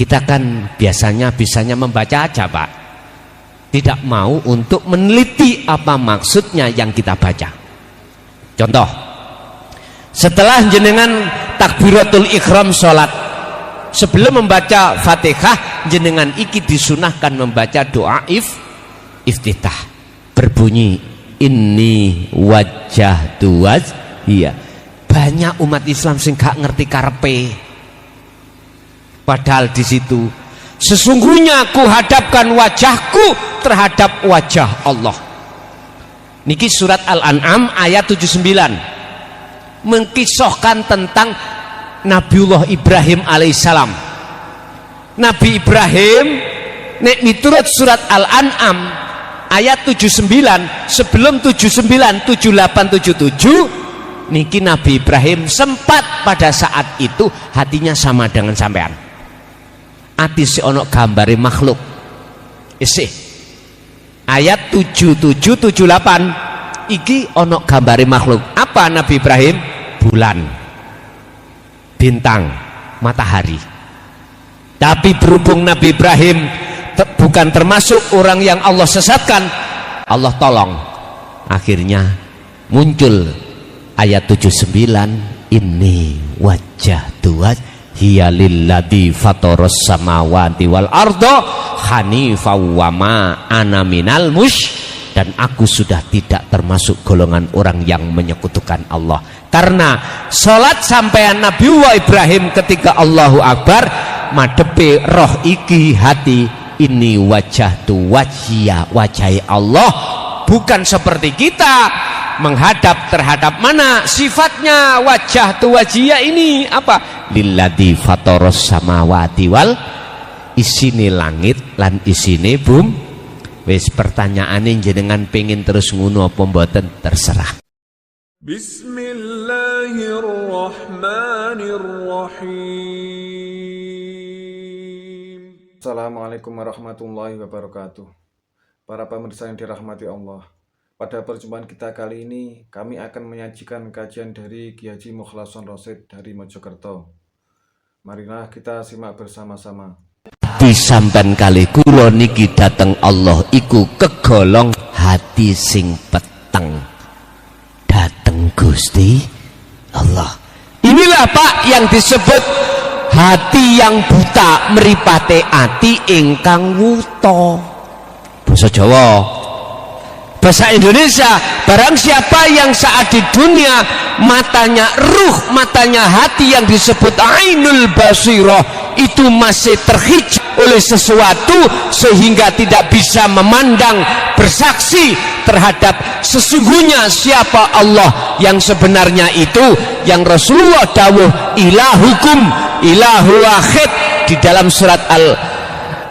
Kita kan bisanya membaca aja Pak, tidak mau untuk meneliti apa maksudnya yang kita baca. Contoh, setelah jenengan takbiratul ihram sholat, sebelum membaca Fatihah jenengan iki disunahkan membaca doa iftitah berbunyi inni wajjahtu wajhiya. Banyak umat Islam sing gak ngerti karepe, padahal di situ sesungguhnya ku hadapkan wajahku terhadap wajah Allah. Niki surat Al-An'am ayat 79 mengkisahkan tentang Nabiullah Ibrahim alaihissalam. Nabi Ibrahim nek miturut surat Al-An'am ayat 79, sebelum 79, 78, 77 niki Nabi Ibrahim sempat pada saat itu hatinya sama dengan sampean. Ati si ono gambare makhluk isih ayat 77, 78 iki ono gambare makhluk. Apa Nabi Ibrahim? Bulan, bintang, matahari. Tapi berhubung Nabi Ibrahim bukan termasuk orang yang Allah sesatkan, Allah tolong, akhirnya muncul ayat 79 inni wajjahtu wajhiya lilladzi fataras samawati wal arda hanifan wa ma ana minal dan aku sudah tidak termasuk golongan orang yang menyekutukan Allah. Karena sholat sampean Nabiullah Ibrahim ketika Allahu Akbar madepe roh iki hati ini wajjahtu wajhiya, wajai Allah, bukan seperti kita menghadap terhadap mana sifatnya. Wajjahtu wajhiya ini apa? Lilladzi fataras samawati wal, isine langit lan isine bumi. Wis pertanyaane jenengan pengen terus ngono apa mboten, terserah. Bismillahirrahmanirrahim. Assalamualaikum warahmatullahi wabarakatuh. Para pemirsa yang dirahmati Allah, pada perjumpaan kita kali ini kami akan menyajikan kajian dari Ki Haji Mukhlason Rosyid dari Mojokerto. Marilah kita simak bersama-sama. Disampan kali kula niki dateng Allah iku kegolong hati sing peteng dateng Gusti Allah. Inilah Pak yang disebut hati yang buta mripate ati ingkang wuta. Basa Jawa, bahasa Indonesia, barang siapa yang saat di dunia matanya ruh, matanya hati yang disebut ainul basirah itu masih terhijab oleh sesuatu sehingga tidak bisa memandang, bersaksi terhadap sesungguhnya siapa Allah yang sebenarnya itu, yang Rasulullah dawuh ilahukum ilahu wahid di dalam surat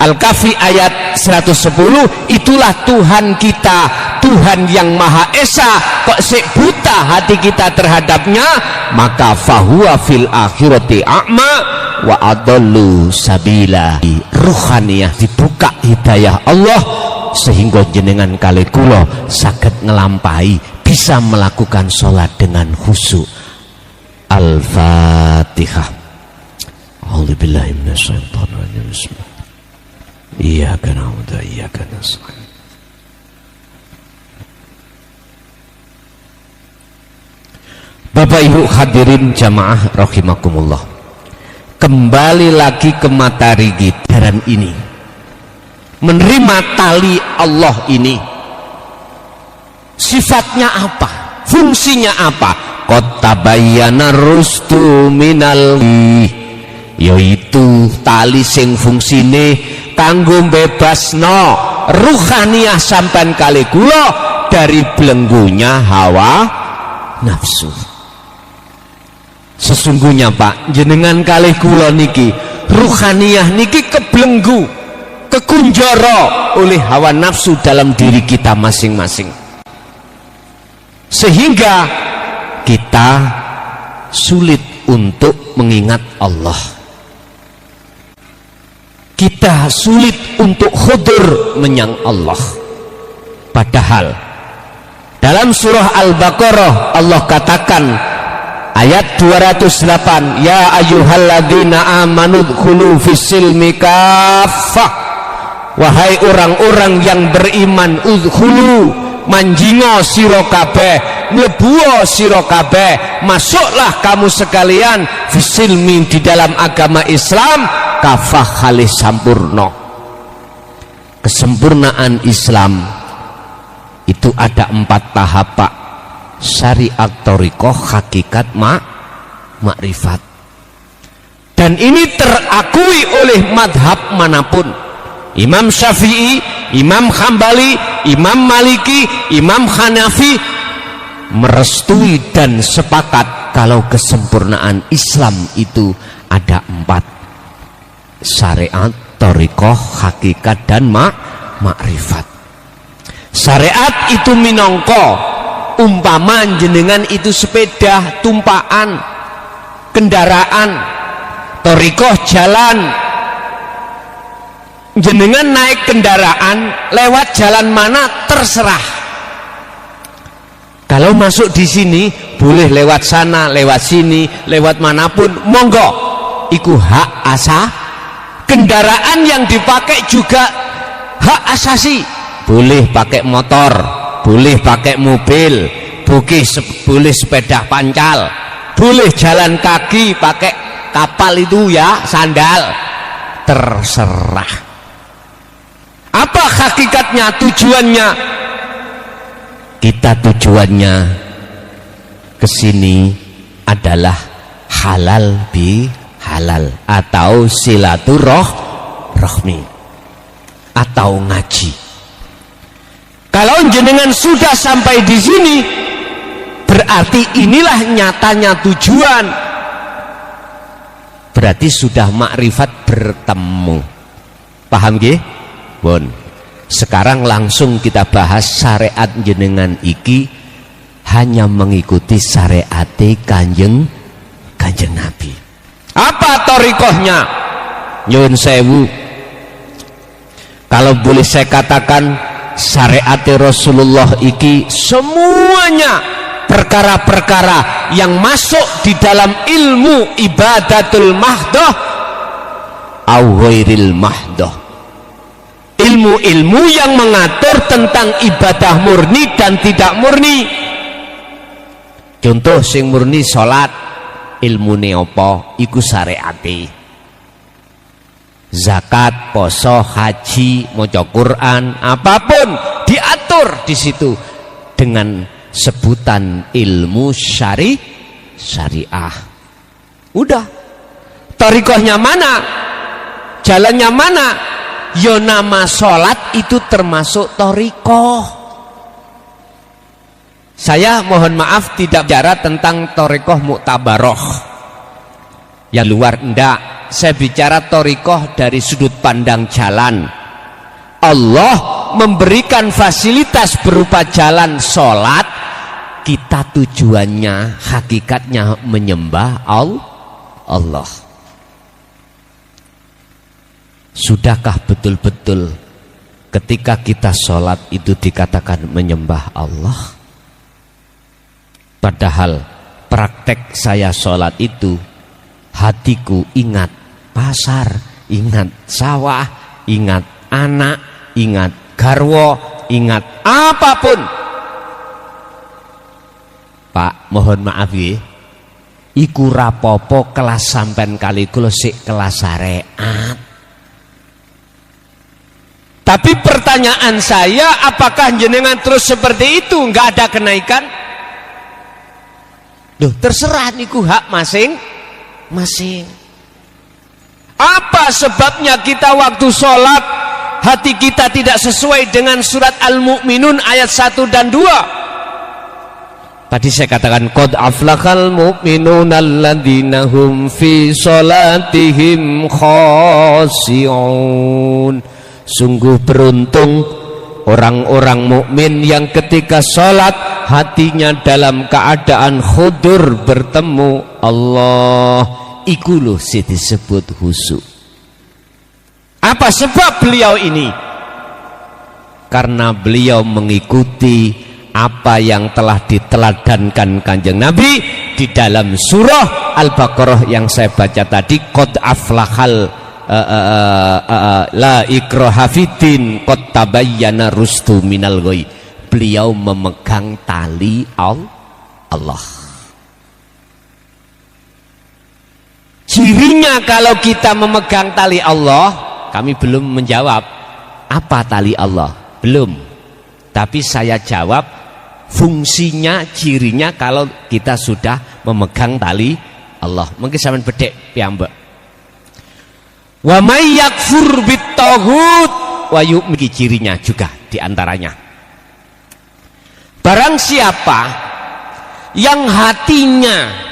Al-Kahfi ayat 110. Itulah Tuhan kita, Tuhan yang Maha Esa. Kok sik buta hati kita terhadapnya, maka fahuwa fil akhirati a'ma wa adallu sabila. Ruhaniyah dibuka hidayah Allah sehingga jenengan kali kula saged ngelampahi, bisa melakukan sholat dengan khusyuk. Al-Fatihah. A'udzubillahi minasyaitonir rajim. Bismillah. Iyyaka na'budu wa iyyaka nasta'in. Bapak Ibu hadirin jamaah rahimakumullah, kembali lagi ke materi kita ini, menerima tali Allah ini sifatnya apa, fungsinya apa? Qad tabayyana rusdu minal, yaitu tali sing fungsine kanggo bebasno ruhaniyah sampan kali kula dari belenggunya hawa nafsu. Sesungguhnya Pak, jenengan kali kula niki ruhaniyah niki kebelenggu, kekunjara oleh hawa nafsu dalam diri kita masing-masing, sehingga kita sulit untuk mengingat Allah, kita sulit untuk khudur menyang Allah. Padahal dalam surah Al-Baqarah Allah katakan ayat 208, ya ayyuhalladzina amanu dkhulu fis-silmi kaffah, wahai orang-orang yang beriman, udkhulu manjingo sira kabeh, mlebu sira kabeh, masuklah kamu sekalian fisilmi di dalam agama Islam kafah halis sampurna. Kesempurnaan Islam itu ada 4 tahap, Pak. Syariat, thariqah, hakikat, makrifat. Dan ini terakui oleh madhab manapun. Imam Syafi'i, Imam Hambali, Imam Maliki, Imam Hanafi merestui dan sepakat kalau kesempurnaan Islam itu ada 4: syariat, thariqah, hakikat, dan makrifat. Syariat itu minangka umpama jenengan itu sepeda tumpaan kendaraan, thariqah jalan, jenengan naik kendaraan lewat jalan mana terserah. Kalau masuk di sini boleh lewat sana, lewat sini, lewat manapun, monggo. Iku hak asa. Kendaraan yang dipakai juga hak asasi. Boleh pakai motor, boleh pakai mobil, boleh sepeda pancal, boleh jalan kaki pakai kapal itu ya, sandal, terserah. Apa hakikatnya, tujuannya? Kita tujuannya ke sini adalah halal bi halal atau silaturahmi atau ngaji. Kalau jenengan sudah sampai di sini, berarti inilah nyatanya tujuan. Berarti sudah makrifat bertemu. Paham nggih? Bon. Sekarang langsung kita bahas syariat jenengan iki hanya mengikuti syariat kanjeng Nabi. Apa thariqahnya? Nyuwun sewu, kalau boleh saya katakan, syariat Rasulullah iki semuanya perkara-perkara yang masuk di dalam ilmu ibadatul mahdoh au ghairil mahdoh, ilmu-ilmu yang mengatur tentang ibadah murni dan tidak murni. Contoh sing murni salat, ilmune apa? Iku syariate. Zakat, poso, haji, maca Quran, apapun diatur di situ dengan sebutan ilmu syariah. Udah. Thariqahnya mana? Jalannya mana? Ya nama sholat itu termasuk thariqah. Saya mohon maaf tidak bicara tentang thariqah muktabaroh yang luar, enggak. Saya bicara thariqah dari sudut pandang jalan. Allah memberikan fasilitas berupa jalan sholat, kita tujuannya hakikatnya menyembah Allah. Sudahkah betul-betul ketika kita sholat itu dikatakan menyembah Allah? Padahal praktek saya sholat itu, hatiku ingat pasar, ingat sawah, ingat anak, ingat garwo, ingat apapun. Pak, mohon maaf ya, iku rapopo kelas sampen kali kula sik kelas syariat. Tapi pertanyaan saya, apakah jenengan terus seperti itu, nggak ada kenaikan? Duh, terserah niku hak masing-masing. Apa sebabnya kita waktu sholat hati kita tidak sesuai dengan surat Al-Mu'minun ayat 1 dan 2? Tadi saya katakan qad aflahal mu'minuna alladzina hum fi sholatihim khashi'un. Sungguh beruntung orang-orang mukmin yang ketika sholat hatinya dalam keadaan khudur bertemu Allah. Iku loh disebut khusyuk. Apa sebab beliau ini? Karena beliau mengikuti apa yang telah diteladankan Kanjeng Nabi, di dalam surah Al-Baqarah yang saya baca tadi, qad aflahal la ikraha fiddin qad tabayyana rusdu minal ghoi. Beliau memegang tali Allah. Cirinya kalau kita memegang tali Allah, kami belum menjawab apa tali Allah, belum. Tapi saya jawab fungsinya, cirinya kalau kita sudah memegang tali Allah. Mungkin sampean bedek piyambak. Wa may yakfur bit-taghut wa yu'min, cirinya juga diantaranya. Barang siapa yang hatinya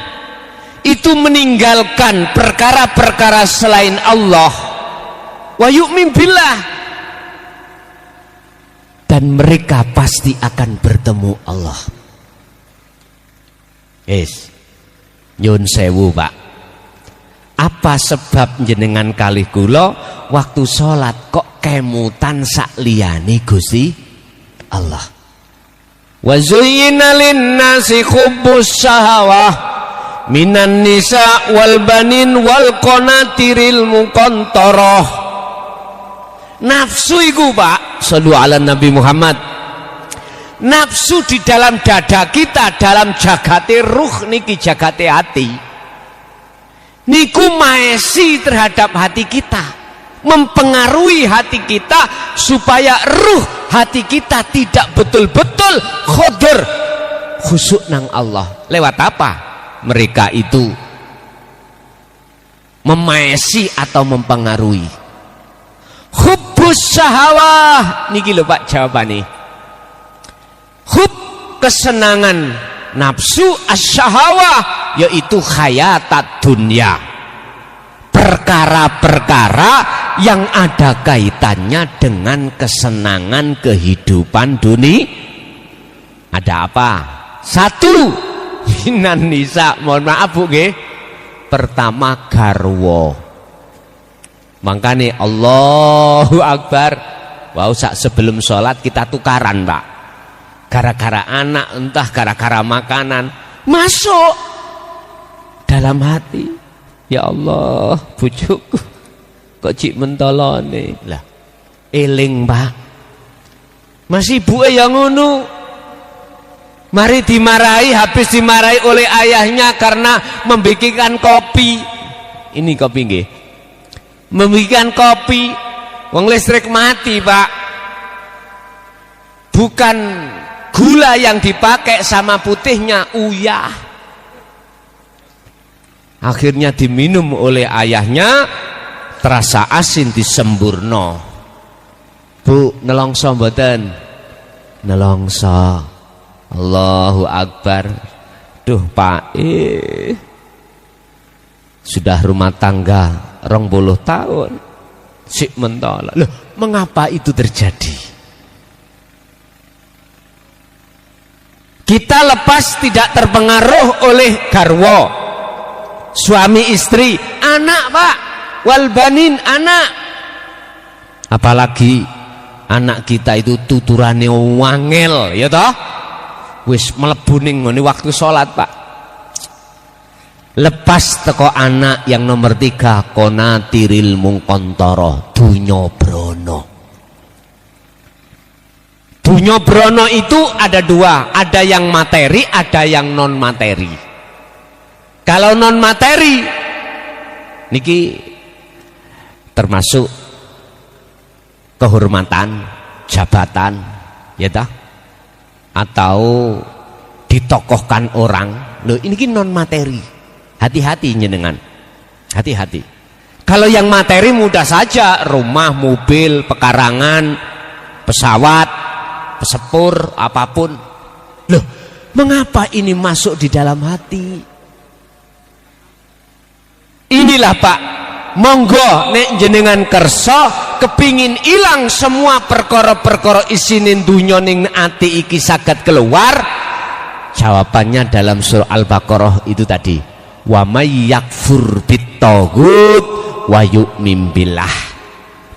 itu meninggalkan perkara-perkara selain Allah, wa yu'min billah, dan mereka pasti akan bertemu Allah. Nyun sewu Pak, apa sebab jenengan kalih kula waktu sholat kok kemutan sak liyane Gusti Allah? Wa zuyyina lin-nasi hubbus syahawah minan nisa wal banin wal qanatiril muqantarah. Nafsu iku Pak, shollu ala Nabi Muhammad. Nafsu di dalam dada kita, dalam jagate ruh niki, jagate hati niku maesi terhadap hati kita, mempengaruhi hati kita supaya ruh hati kita tidak betul-betul khodor khusyuk nang Allah. Lewat apa mereka itu memaesi atau mempengaruhi? Hubbus syahawah niki lho Pak jawabane. Hub kesenangan nafsu, asyahawah yaitu hayatat dunia, perkara-perkara yang ada kaitannya dengan kesenangan kehidupan dunia. Ada apa? Satu, minan nisa, mohon maaf Bu nggih, pertama garwa. Makanya Allahu Akbar, wow, sebelum sholat kita tukaran Pak, gara-gara anak, entah gara-gara makanan masuk dalam hati. Ya Allah, bojoku kok cik mentolone lah, eling Pak, masih ibuke yang ngono, mari dimarahi, habis dimarahi oleh ayahnya karena membikinkan kopi. Ini kopi nggih, membikinkan kopi, wong listrik mati Pak, bukan gula yang dipakai sama putihnya uyah. Akhirnya diminum oleh ayahnya, terasa asin disemburno. Bu, nelongso mboten? Nelongso. Allahu Akbar. Duh Pak, sudah rumah tangga 20 tahun sik mentol. Loh, mengapa itu terjadi? Kita lepas tidak terpengaruh oleh garwa, suami istri, anak Pak, wal banin, anak. Apalagi anak kita itu tuturane wangel, ya toh, wis mlebu ning ngene waktu sholat Pak. Lepas teko anak yang nomor 3, konatiril muqantara, dunya brono. Dunya brono itu ada dua, ada yang materi, ada yang non materi. Kalau non materi niki termasuk kehormatan, jabatan, ya ta? Atau ditokohkan orang. Loh, ini non materi. Hati-hati jenengan. Hati-hati. Kalau yang materi mudah saja, rumah, mobil, pekarangan, pesawat, pesepur, apapun. Loh, mengapa ini masuk di dalam hati? Inilah Pak, monggo nek jenengan kersa kepingin ilang semua perkara-perkara isinin dunya ning ati iki saged keluar. Jawabannya dalam surah Al-Baqarah itu tadi, wa may yakfur bit-taghut wa yu'min billah.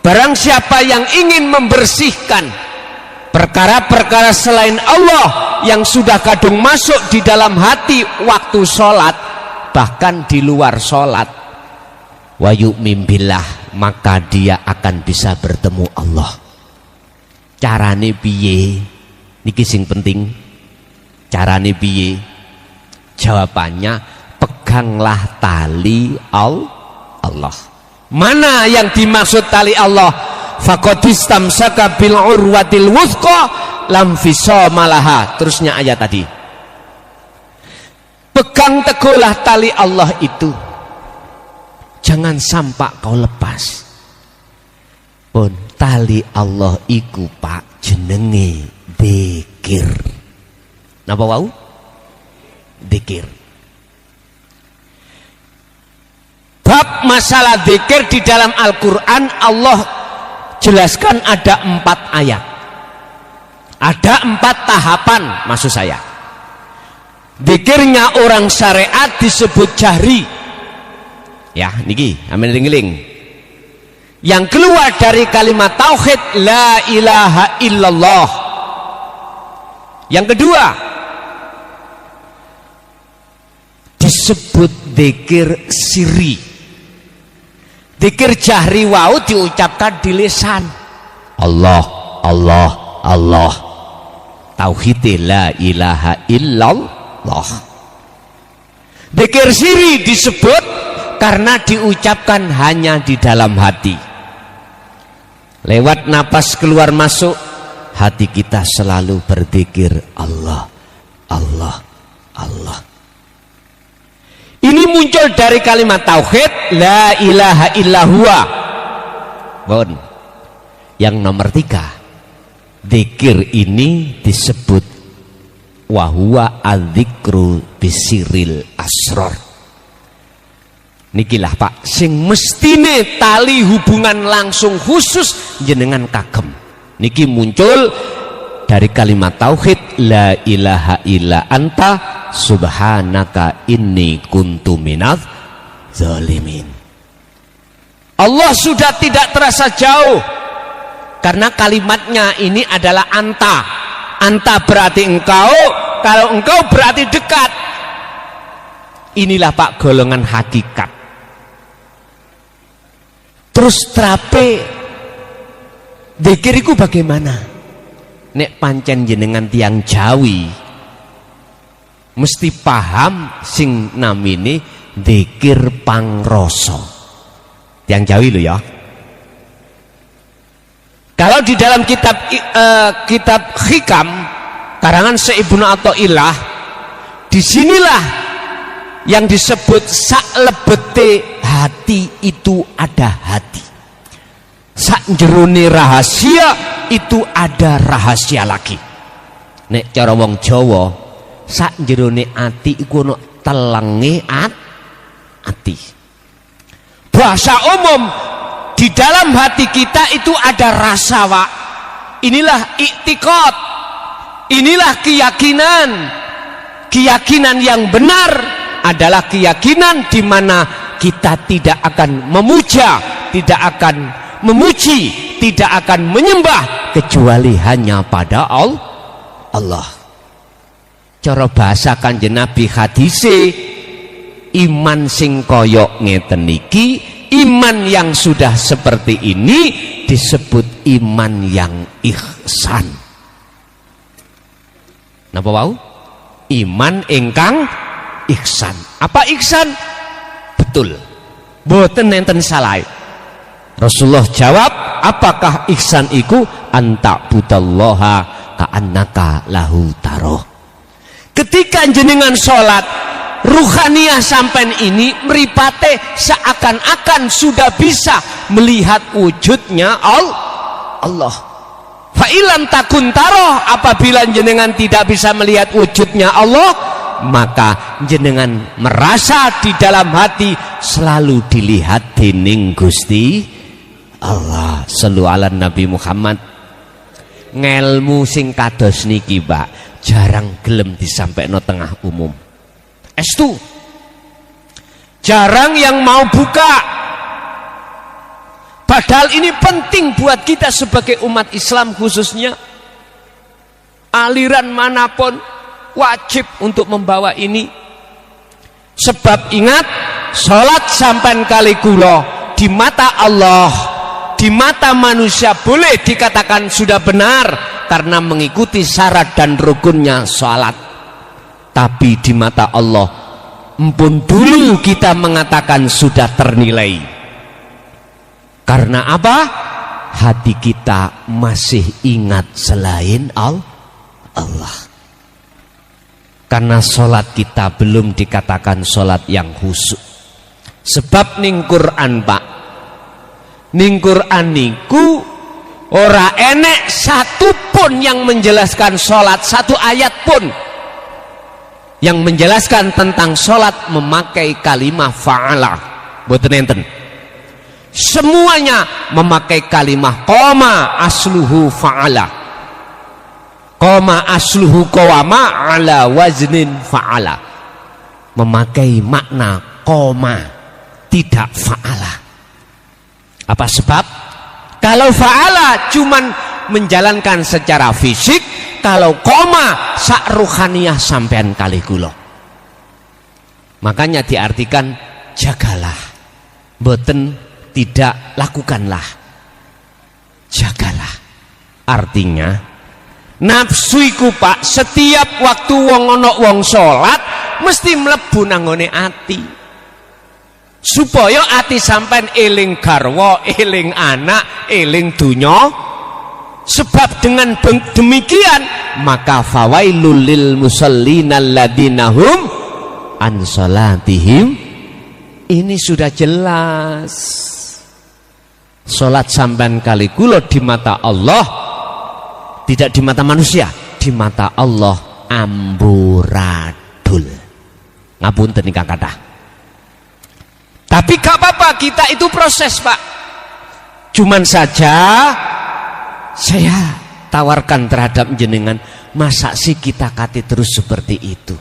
Barang siapa yang ingin membersihkan perkara-perkara selain Allah yang sudah kadung masuk di dalam hati waktu sholat, bahkan di luar sholat, wa yu'min billah, maka dia akan bisa bertemu Allah. Carane piye? Niki sing penting. Carane piye? Jawabannya, peganglah tali Allah. Mana yang dimaksud tali Allah? Faqadistamsaka bil urwatil wuthqa lam fisama laha. Terusnya ayat tadi. Pegang teguhlah tali Allah itu. Jangan sampai kau lepas. Pun tali Allah iku Pak jenenge dzikir. Napa wau? Dzikir. Bab masalah dzikir di dalam Al-Quran Allah jelaskan ada 4 ayat. Ada 4 tahapan maksud saya. Dzikirnya orang syariat disebut jahri. Ya, niki amin ringling. Yang keluar dari kalimat tauhid la ilaha illallah. Yang kedua disebut dzikir sirri. Dzikir jahri wau diucapkan di lisan. Allah, Allah, Allah. Tauhid la ilaha illallah. Dzikir sirri disebut karena diucapkan hanya di dalam hati. Lewat napas keluar masuk, hati kita selalu berzikir Allah, Allah, Allah. Ini muncul dari kalimat tauhid la ilaha illahuwa. Bon. Yang nomor 3, dzikir ini disebut wahuwa adzikru bisiril asror. Nikilah Pak sing mestine tali hubungan langsung khusus jenengan kagem. Niki muncul dari kalimat tauhid la ilaha illa anta subhanaka inni kuntu minadz zalimin. Allah sudah tidak terasa jauh karena kalimatnya ini adalah anta. Anta berarti engkau, kalau engkau berarti dekat. Inilah Pak golongan hakikat. Terus terape dzikiriku bagaimana? Nek pancen jenengan tiang Jawi mesti paham sing namine dzikir pangrasa. Tiang Jawi lho ya. Kalau di dalam kitab Hikam karangan Syekh Ibnu Athaillah, disinilah yang disebut saklebete hati itu ada hati. Sak jerone rahasia itu ada rahasia lagi. Nek cara wong Jawa, sak jerone ati iku ono telenge ati. Bahasa umum di dalam hati kita itu ada rasa, Pak. Inilah iktikad. Inilah keyakinan. Keyakinan yang benar adalah keyakinan di mana kita tidak akan memuja, tidak akan memuji, tidak akan menyembah kecuali hanya pada Allah. Cara bahasa Kanjeng Nabi hadise, iman sing koyok ngeten niki, iman yang sudah seperti ini disebut iman yang ihsan. Napa wau? Iman ingkang ihsan. Apa ihsan? Betul. Mboten nenten salah. Rasulullah jawab, apakah ihsan iku? Anta budallaha ka'annaka lahu taroh. Ketika jenengan sholat, ruhaniyah sampean ini meripate seakan-akan sudah bisa melihat wujudnya Allah. Fa'ilam takun taroh, apabila jenengan tidak bisa melihat wujudnya Allah, maka jenengan merasa di dalam hati selalu dilihat dening Gusti Allah. Shallu ala Nabi Muhammad. Ngelmu sing kados niki, Pak, jarang gelem disampaikno tengah umum. Estu jarang yang mau buka. Padahal ini penting buat kita sebagai umat Islam, khususnya aliran manapun. wajib untuk membawa ini. Sebab ingat, sholat sampan kali kula di mata Allah, di mata manusia boleh dikatakan sudah benar karena mengikuti syarat dan rukunnya sholat. Tapi di mata Allah, empun dulu kita mengatakan sudah ternilai. Karena apa? Hati kita masih ingat selain Allah. Karena sholat kita belum dikatakan sholat yang khusyuk. Sebab ning Quran Pak, ning Quran niku ora enek satu pun yang menjelaskan sholat, satu ayat pun yang menjelaskan tentang sholat memakai kalimat fa'ala. Boten enten. Semuanya memakai kalimat qoma asluhu fa'ala, qoma asluhu qawama ala waznin fa'ala, memakai makna qoma, tidak fa'ala. Apa sebab? Kalau fa'ala cuman menjalankan secara fisik, kalau qoma sak ruhaniyah sampean kali kula. Makanya diartikan jagalah, boten tidak lakukanlah, jagalah. Artinya nafsu iku Pak, setiap waktu wong ana wong salat mesti mlebu nanggone ati, supaya ati sampean eling garwa, eling anak, eling dunya. Sebab dengan demikian maka fawailul lil musallina alladzina hum an salatihim, ini sudah jelas. Salat sampean kali kula di mata Allah, tidak di mata manusia, di mata Allah amburadul. Ngapunten nikah kata. Tapi gak apa-apa, kita itu proses Pak. Cuman saja saya tawarkan terhadap jenengan, masa sih kita kate terus seperti itu?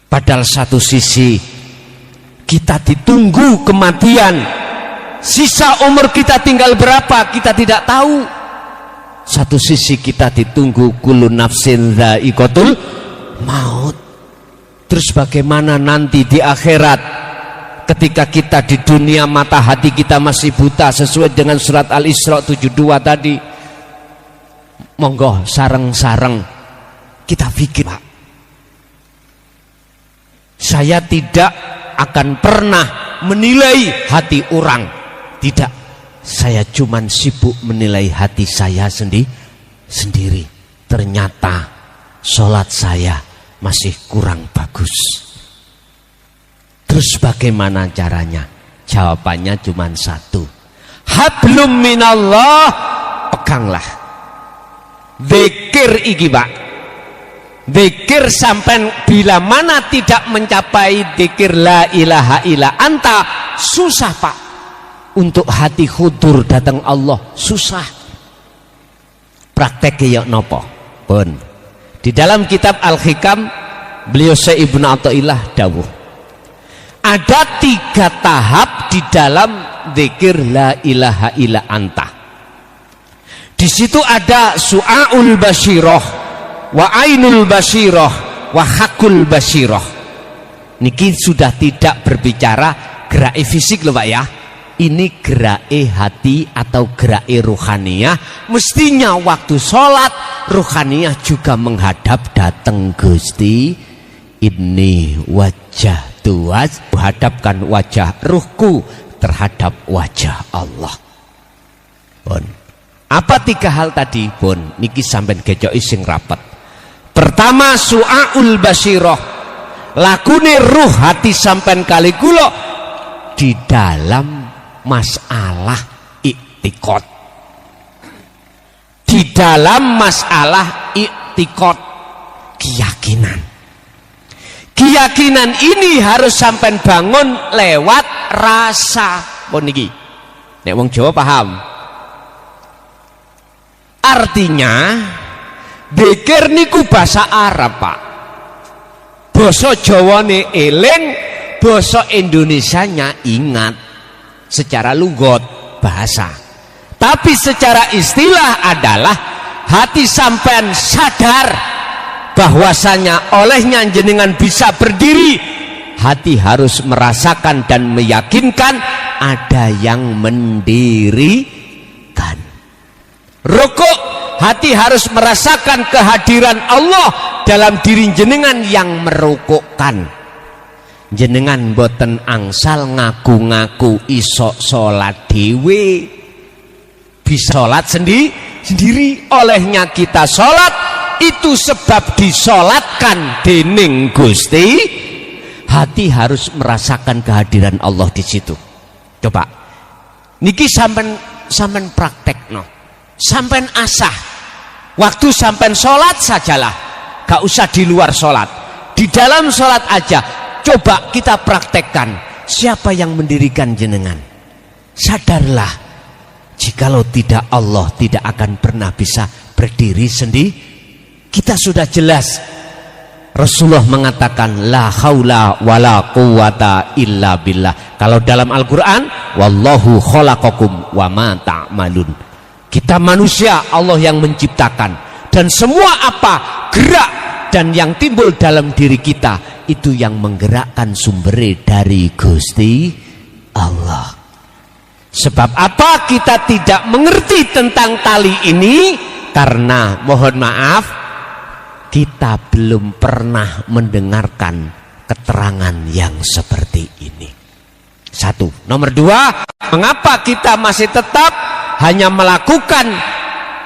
Padahal satu sisi kita ditunggu kematian, sisa umur kita tinggal berapa kita tidak tahu. Satu sisi kita ditunggu kullu nafsin dha'iqatul maut. Terus bagaimana nanti di akhirat, ketika kita di dunia mata hati kita masih buta sesuai dengan surat Al-Isra 72 tadi. Monggo sareng-sareng kita pikir Pak. Saya tidak akan pernah menilai hati orang, tidak. Saya cuman sibuk menilai hati saya sendiri. Ternyata sholat saya masih kurang bagus. Terus bagaimana caranya? Jawabannya cuma satu. Hablum minallah, peganglah. Zikir iki Pak. Zikir sampai bila mana tidak mencapai zikir la ilaha illa anta, susah Pak. Untuk hati khudur datang Allah, susah. Prakteknya ya nopo? Pun. Di dalam kitab Al-Hikam, beliau Syekh Ibnu Athaillah dawuh, ada 3 tahap di dalam zikir la ilaha illa anta. Di situ ada su'aul basyirah, wa ainul basyirah, wa hakul basyirah. Niki sudah tidak berbicara gerak fisik loh Pak ya. Ini gerak hati atau gerak ruhaniyah. Mestinya waktu sholat ruhaniyah juga menghadap datang Gusti. Ini wajah tuas, menghadapkan wajah ruhku terhadap wajah Allah. Pun. Apa 3 hal tadi pun? Niki sampean gejoki sing rapat. Pertama su'aul basyirah, lakune ruh hati sampean kali kula di dalam masalah iktikad. Di dalam masalah iktikad, keyakinan. Keyakinan ini harus sampean bangun lewat rasa. Pun niki nek wong Jawa paham. Artinya zikir niku bahasa Arab Pak. Basa Jawane eling, basa Indonesianya ingat. Secara lugot bahasa. Tapi secara istilah adalah hati sampean sadar bahwasanya olehnya jenengan bisa berdiri, hati harus merasakan dan meyakinkan ada yang mendirikan. Rukuk, hati harus merasakan kehadiran Allah dalam diri jenengan yang merukukkan. Jenengan boten angsal ngaku-ngaku iso salat dhewe, bisa salat sendiri. Olehnya kita salat itu sebab disolatkan dening Gusti. Hati harus merasakan kehadiran Allah di situ. Coba niki sampean praktekno, sampean asah waktu sampean sholat sajalah, gak usah di luar sholat, di dalam sholat aja. Coba kita praktekkan, siapa yang mendirikan jenengan? Sadarlah, jikalau tidak Allah tidak akan pernah bisa berdiri sendiri. Kita sudah jelas, Rasulullah mengatakan la haula wala quwata illa billah. Kalau dalam Al-Quran, wallahu khalaqakum wa ma ta'malun. Kita manusia, Allah yang menciptakan, dan semua apa gerak dan yang timbul dalam diri kita itu yang menggerakkan sumber dari Gusti Allah. Sebab apa kita tidak mengerti tentang tali ini? Karena mohon maaf, kita belum pernah mendengarkan keterangan yang seperti ini. Satu. Nomor dua, mengapa kita masih tetap hanya melakukan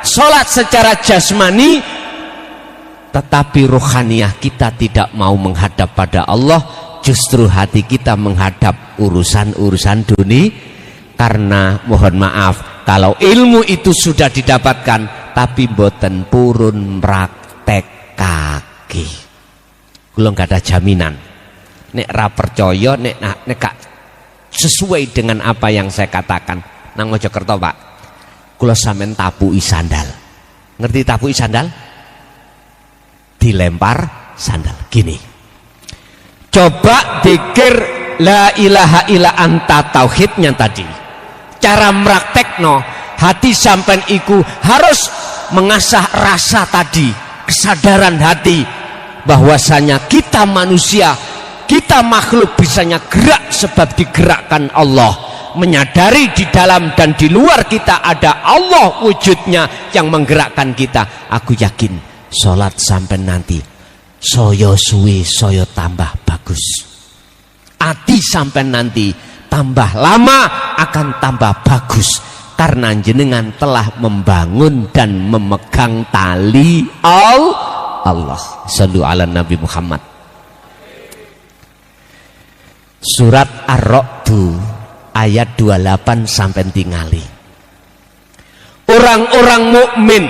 sholat secara jasmani, tetapi rohaniah kita tidak mau menghadap pada Allah, justru hati kita menghadap urusan-urusan dunia. Karena mohon maaf, kalau ilmu itu sudah didapatkan tapi boten purun praktek kaki, kula gak ada jaminan nek ra percaya, nek gak sesuai dengan apa yang saya katakan nang Mojokerto, Pak, kula sampean tapuki sandal. Ngerti tapuki sandal? Dilempar sandal gini. Coba dikir la ilaha illa anta tauhidnya tadi. Cara praktekno, hati sampean iku harus mengasah rasa tadi, kesadaran hati bahwasanya kita manusia, kita makhluk bisanya gerak sebab digerakkan Allah. Menyadari di dalam dan di luar kita ada Allah wujudnya yang menggerakkan kita. Aku yakin sholat sampai nanti soyo suwi soyo tambah bagus. Ati sampai nanti tambah lama akan tambah bagus, karena jenengan telah membangun dan memegang tali Allah. Sallu ala Nabi Muhammad. Surat Ar-Ra'd ayat 28 sampai tingali. Orang-orang mukmin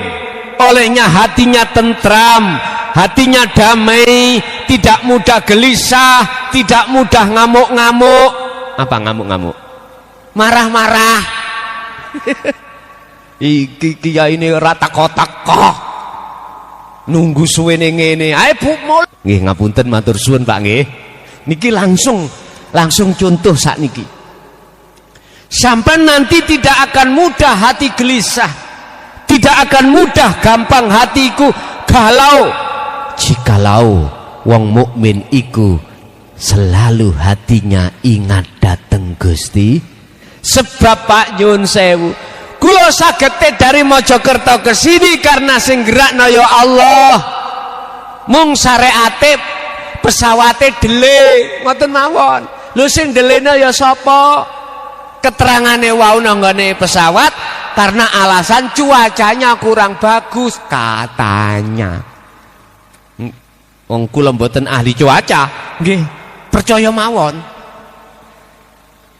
olehnya hatinya tentram, hatinya damai, tidak mudah gelisah, tidak mudah ngamuk-ngamuk. Apa ngamuk-ngamuk? Marah-marah. Iki kiai ini rata kotak-kotak. Nunggu suwene ngene. Ae Bu mul. Nggih ngapunten matur suwun Pak nggih. Niki langsung contoh sakniki. Sampai nanti tidak akan mudah hati gelisah, tidak akan mudah gampang hatiku galau, jikalau wong mukmin iku selalu hatinya ingat dateng Gusti. Sebab Pak nyuwun sewu, kula sagete dari Mojokerto ke sini karena sing gerakno ya Allah. Mung syariate pesawate delay ngoten mawon. Lho sing delene ya sapa? Keterangane wau nanggone pesawat karena alasan cuacanya kurang bagus katanya. Wong kula mboten ahli cuaca, nggih, percaya mawon.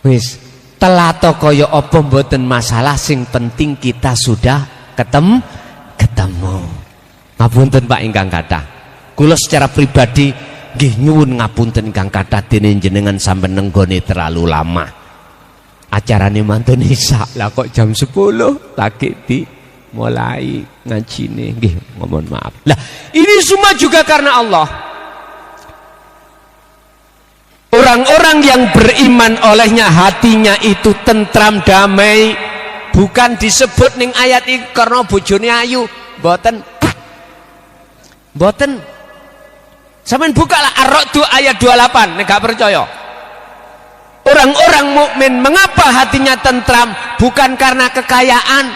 Wis, telato kaya apa mboten masalah, sing penting kita sudah ketemu. Ngapunten Pak ingkang kathah. Kula secara pribadi nggih nyuwun ngapunten ingkang kathah dene jenengan sampeyan nenggone terlalu lama. Acarane mantun isya lah kok jam 10 lagi di mulai ngajine, nggih mohon maaf. Lah ini semua juga karena Allah. Orang-orang yang beriman olehnya hatinya itu tentram damai, bukan disebut ning ayat iki karena bojone ayu, mboten Sampeyan bukalah Ar-Ra'd ayat 28, nek gak percaya. Orang-orang mukmin mengapa hatinya tentram? Bukan karena kekayaan,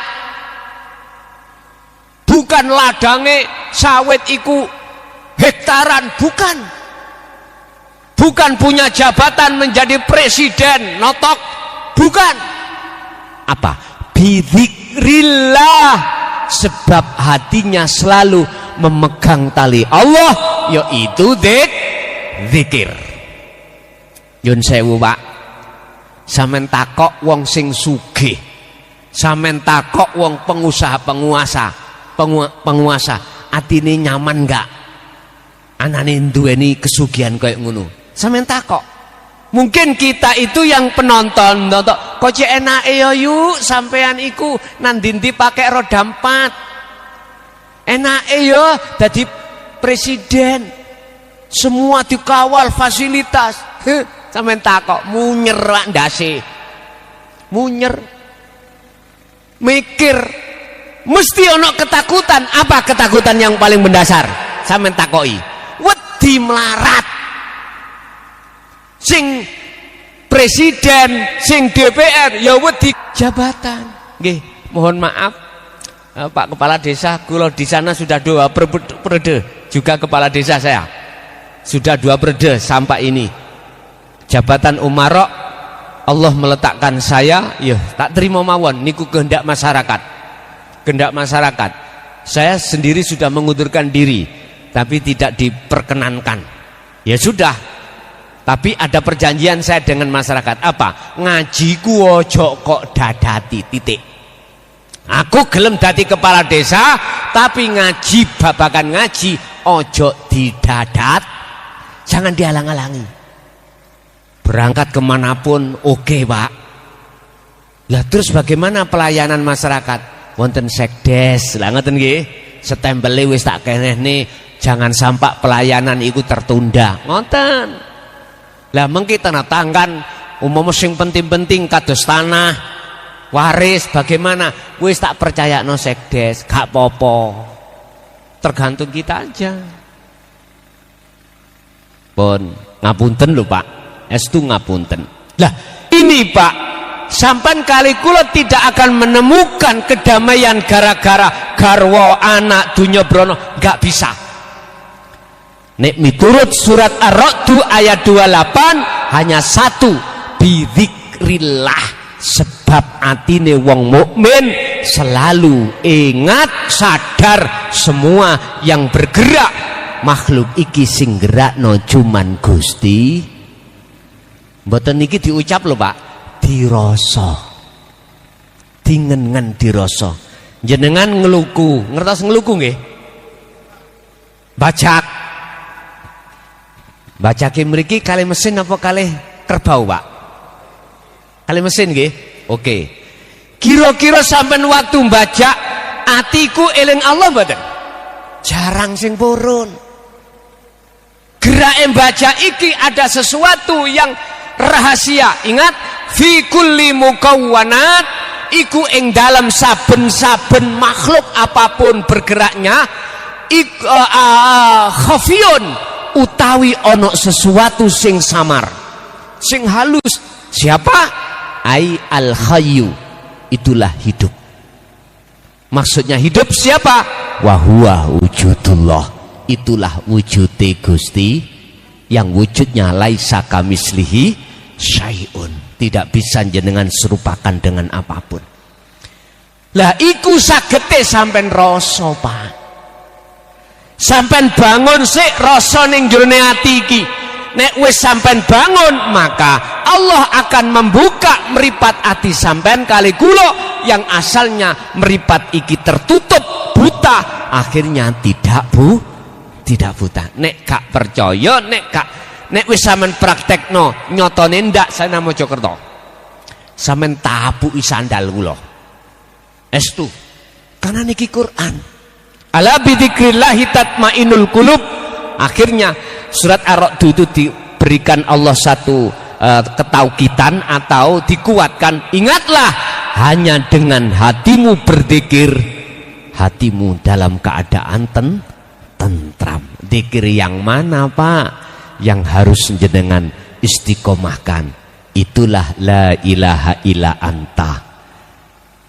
bukan ladange sawit iku hektaran, bukan punya jabatan menjadi presiden notok, bukan. Apa? Bidzikrillah, sebab hatinya selalu memegang tali Allah, yaitu zikir. Yun sewu Pak, sampean takok wong sing sugih, sampean takok wong penguasa, atine nyaman enggak anane duweni kesugihan kayak ngono? Sampean takok. Mungkin kita itu yang penonton kok cek enake ya yuk sampean iku nang ndi pakai roda 4, enake ya dadi presiden, semua dikawal fasilitas. Sampean takok, munyer wak ndase, munyer, mikir, mesti ono ketakutan. Apa ketakutan yang paling mendasar? Sampean takoki, wedi melarat. Sing presiden, sing DPR ya wedi jabatan. Nggih, mohon maaf Pak Kepala Desa, kula di sana sudah 2 periode juga kepala desa saya. Sudah 2 periode sampai ini. Jabatan umarok Allah meletakkan saya, ya tak terima mawon niku kehendak masyarakat. Kehendak masyarakat. Saya sendiri sudah mengundurkan diri, tapi tidak diperkenankan. Ya sudah. Tapi ada perjanjian saya dengan masyarakat. Apa? Ngajiku ojo kok dadati, titik. Aku gelem dadi kepala desa, tapi ngaji, babakan ngaji ojo didadat. Jangan dihalang-halangi. Berangkat kemanapun oke, Pak. Lah terus bagaimana pelayanan masyarakat? Wonten sekdes, lah ngoten nggih. Stempele wis tak kenehne, jangan sampai pelayanan itu tertunda. Ngoten. Lah mengki tanah tanggan umum sing penting-penting kados tanah waris bagaimana wis tak percaya no sekdes, gak popo, tergantung kita aja. Pun ngapunten lho Pak, estu ngapunten. Lah ini Pak, sampan kali kula tidak akan menemukan kedamaian gara-gara garwa anak dunya brono, gak bisa. Nek miturut surat Ar-Ra'd ayat 28 hanya satu, bidzikrillah, sebab atine wong mukmin selalu ingat, sadar semua yang bergerak makhluk iki sing gerakno cuman Gusti. Mboten niki diucap lho Pak, dirasa, dingengen dirasa. Jenengan ngeluku, ngertos ngeluku nggih? Bacake mriki kalih mesin apa kalih kerbau, Pak? Kalih mesin nggih? Oke. Kira-kira sampean waktu baca atiku eling Allah mboten? Jarang sing purun. Gerake baca iki ada sesuatu yang rahasia. Ingat, fi kulli mukawwanat iku ing dalam saben-saben makhluk apapun bergeraknya khafiyun, utawi ono sesuatu sing samar, sing halus. Siapa? Ai al khayyu, itulah hidup. Maksudnya hidup siapa? Wa huwa wujudullah, itulah wujude Gusti yang wujudnya laisa kamislihi syai'un, tidak bisa jenengan serupakan dengan apapun. Lah iku sagete sampean rasa Pak. Sampai bangun sik rasa ning jroning ati iki. Nek wis sampai bangun, maka Allah akan membuka meripat ati sampean kali kula yang asalnya meripat iki tertutup buta, akhirnya tidak buta. Nek gak percaya, nek wis sampean praktekno nyotone ndak sana Mojokerto, sampean tabuki sandal kula. Estu, karena niki Quran. Ala bidzikrillahi tatmainul qulub. Akhirnya surat Ar-Ra'd itu diberikan Allah satu ketauhidan atau dikuatkan. Ingatlah, hanya dengan hatimu berzikir, hatimu dalam keadaan tenang. tentram. Zikir yang mana Pak? Yang harus jenengan istiqomahkan, itulah la ilaha illa anta.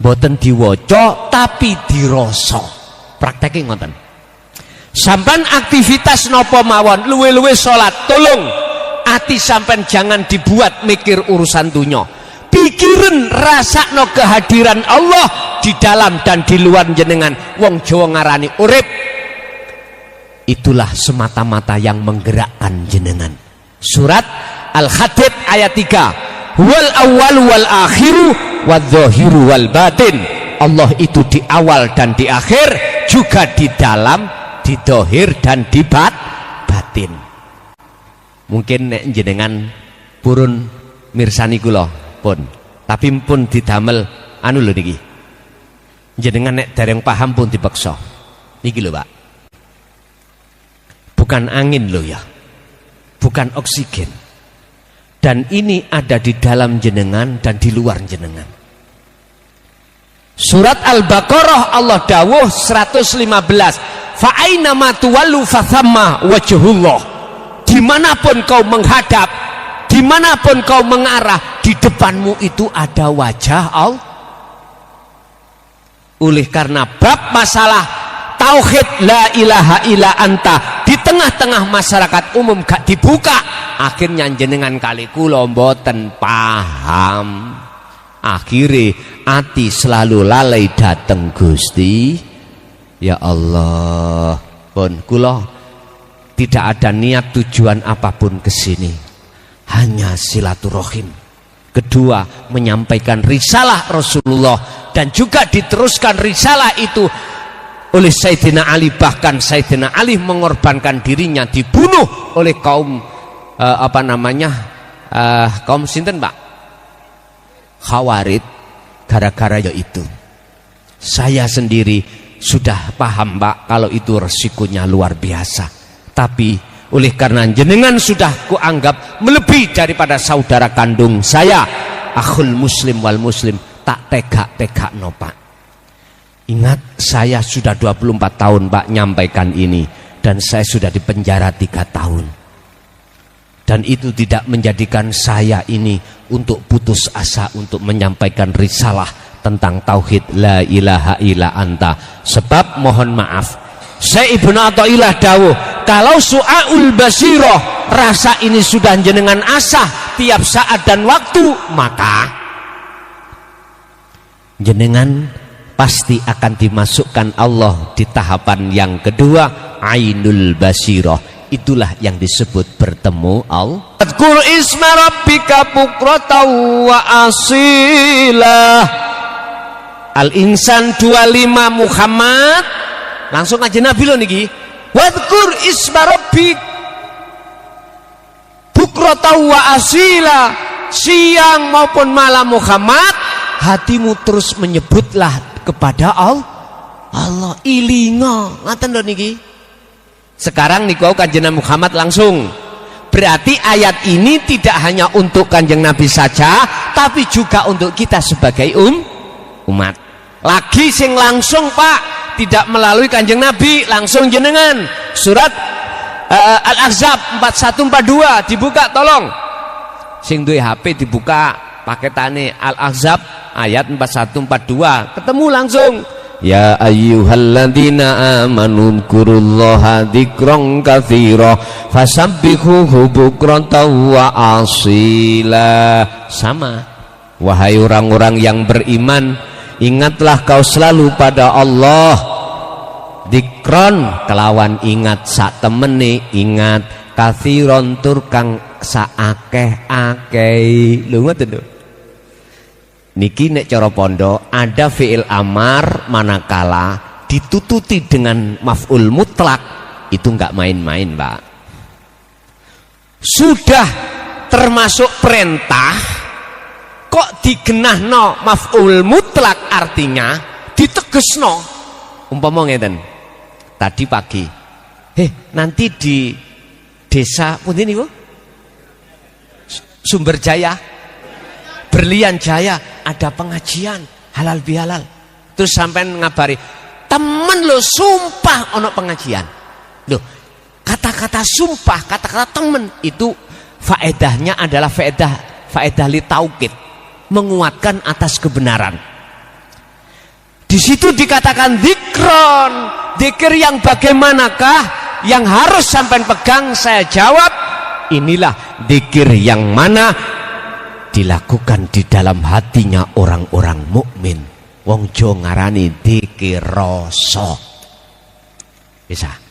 Boten diwoco tapi dirasa. Prakteke ngoten. Sampan aktivitas nopo mawon, luwe-luwe salat, tolong ati sampean jangan dibuat mikir urusan dunya. Pikirin rasakno kehadiran Allah di dalam dan di luar jenengan. Wong Jawa ngarani urip. Itulah semata-mata yang menggerakkan jenengan. Surat Al-Hadid ayat 3. Wal awwal wal akhiru wadh-dhahiru wal batin. Allah itu di awal dan di akhir, juga di dalam, di dohir dan di batin. Mungkin nek jenengan purun mirsani kula pun, tapi pun didamel anu lho niki. Jenengan nek dereng paham pun dipeksa. Niki lho, Pak. Bukan angin loh ya, bukan oksigen, dan ini ada di dalam jenengan dan di luar jenengan. Surat Al-Baqarah Allah dawuh 115, fa aina ma tuwallu fathamma wajhullah. Dimanapun kau menghadap, dimanapun kau mengarah, di depanmu itu ada wajah Allah. Oleh karena bab masalah tauhid la ilaha illa anta di tengah-tengah masyarakat umum gak dibuka, akhirnya jenengan kali kula mboten paham. Akhire ati selalu lalai dateng Gusti. Ya Allah, pun kula tidak ada niat tujuan apapun kesini, hanya silaturahim. Kedua, menyampaikan risalah Rasulullah, dan juga diteruskan risalah itu oleh Sayyidina Ali. Bahkan Sayyidina Ali mengorbankan dirinya, dibunuh oleh kaum kaum sinten Pak? Khawarid, gara-gara yaitu. Saya sendiri sudah paham Pak, kalau itu resikonya luar biasa. Tapi oleh karena jenengan sudah kuanggap melebihi daripada saudara kandung saya, akhul muslim wal muslim, tak tega no Pak. Ingat, saya sudah 24 tahun Pak nyampaikan ini, dan saya sudah dipenjara 3 tahun. Dan itu tidak menjadikan saya ini untuk putus asa untuk menyampaikan risalah tentang tauhid la ilaha illa anta. Sebab mohon maaf, saya Ibnu Athaillah dawuh, kalau su'aul basirah, rasa ini sudah jenengan asah tiap saat dan waktu, maka jenengan pasti akan dimasukkan Allah di tahapan yang kedua, ainul basirah. Itulah yang disebut bertemu Allah. Adkur isma rabbika bukratan wa asila. Al-Insan 25 Muhammad. Langsung aja Nabi lo niki. Wadkur isma rabbik bukratan wa asila. Siang maupun malam Muhammad, hatimu terus menyebutlah kepada Allah. Ilinga ngaten lho niki. Sekarang niku Kanjeng Muhammad langsung. Berarti ayat ini tidak hanya untuk Kanjeng Nabi saja, tapi juga untuk kita sebagai umat. Lagi sing langsung Pak, tidak melalui Kanjeng Nabi, langsung jenengan. Surat Al-Ahzab 4142 dibuka tolong. Sing duwe HP dibuka paketane Al-Ahzab ayat 4142, ketemu langsung. Ya ayyuhalladzina amanu dzkurullaha dzikran katsira fasabbihuhu bukratan wa asila. Sama, wahai orang-orang yang beriman, ingatlah kau selalu pada Allah. Dzikron kelawan ingat, sak temene ingat, katsiron tur kang saakeh-akeh. Lho ngoten lho. Niki nek cara pondok ada fi'il amar manakala ditututi dengan maf'ul mutlak, itu enggak main-main Pak. Sudah termasuk perintah kok digenahno maf'ul mutlak, artinya ditegesno. Umpama ngeten, tadi pagi nanti di desa pundi niku Sumberjaya, Berlian Jaya, ada pengajian halal bihalal. Terus sampai ngabari temen lo, sumpah ono pengajian. Loh, kata-kata sumpah, kata-kata temen itu faedahnya adalah faedah li taukid, menguatkan atas kebenaran. Di situ dikatakan dzikron, dzikir yang bagaimanakah yang harus sampai pegang? Saya jawab, inilah dzikir yang mana dilakukan di dalam hatinya orang-orang mukmin. Wong Jawa ngarani dzikir rasa. Bisa.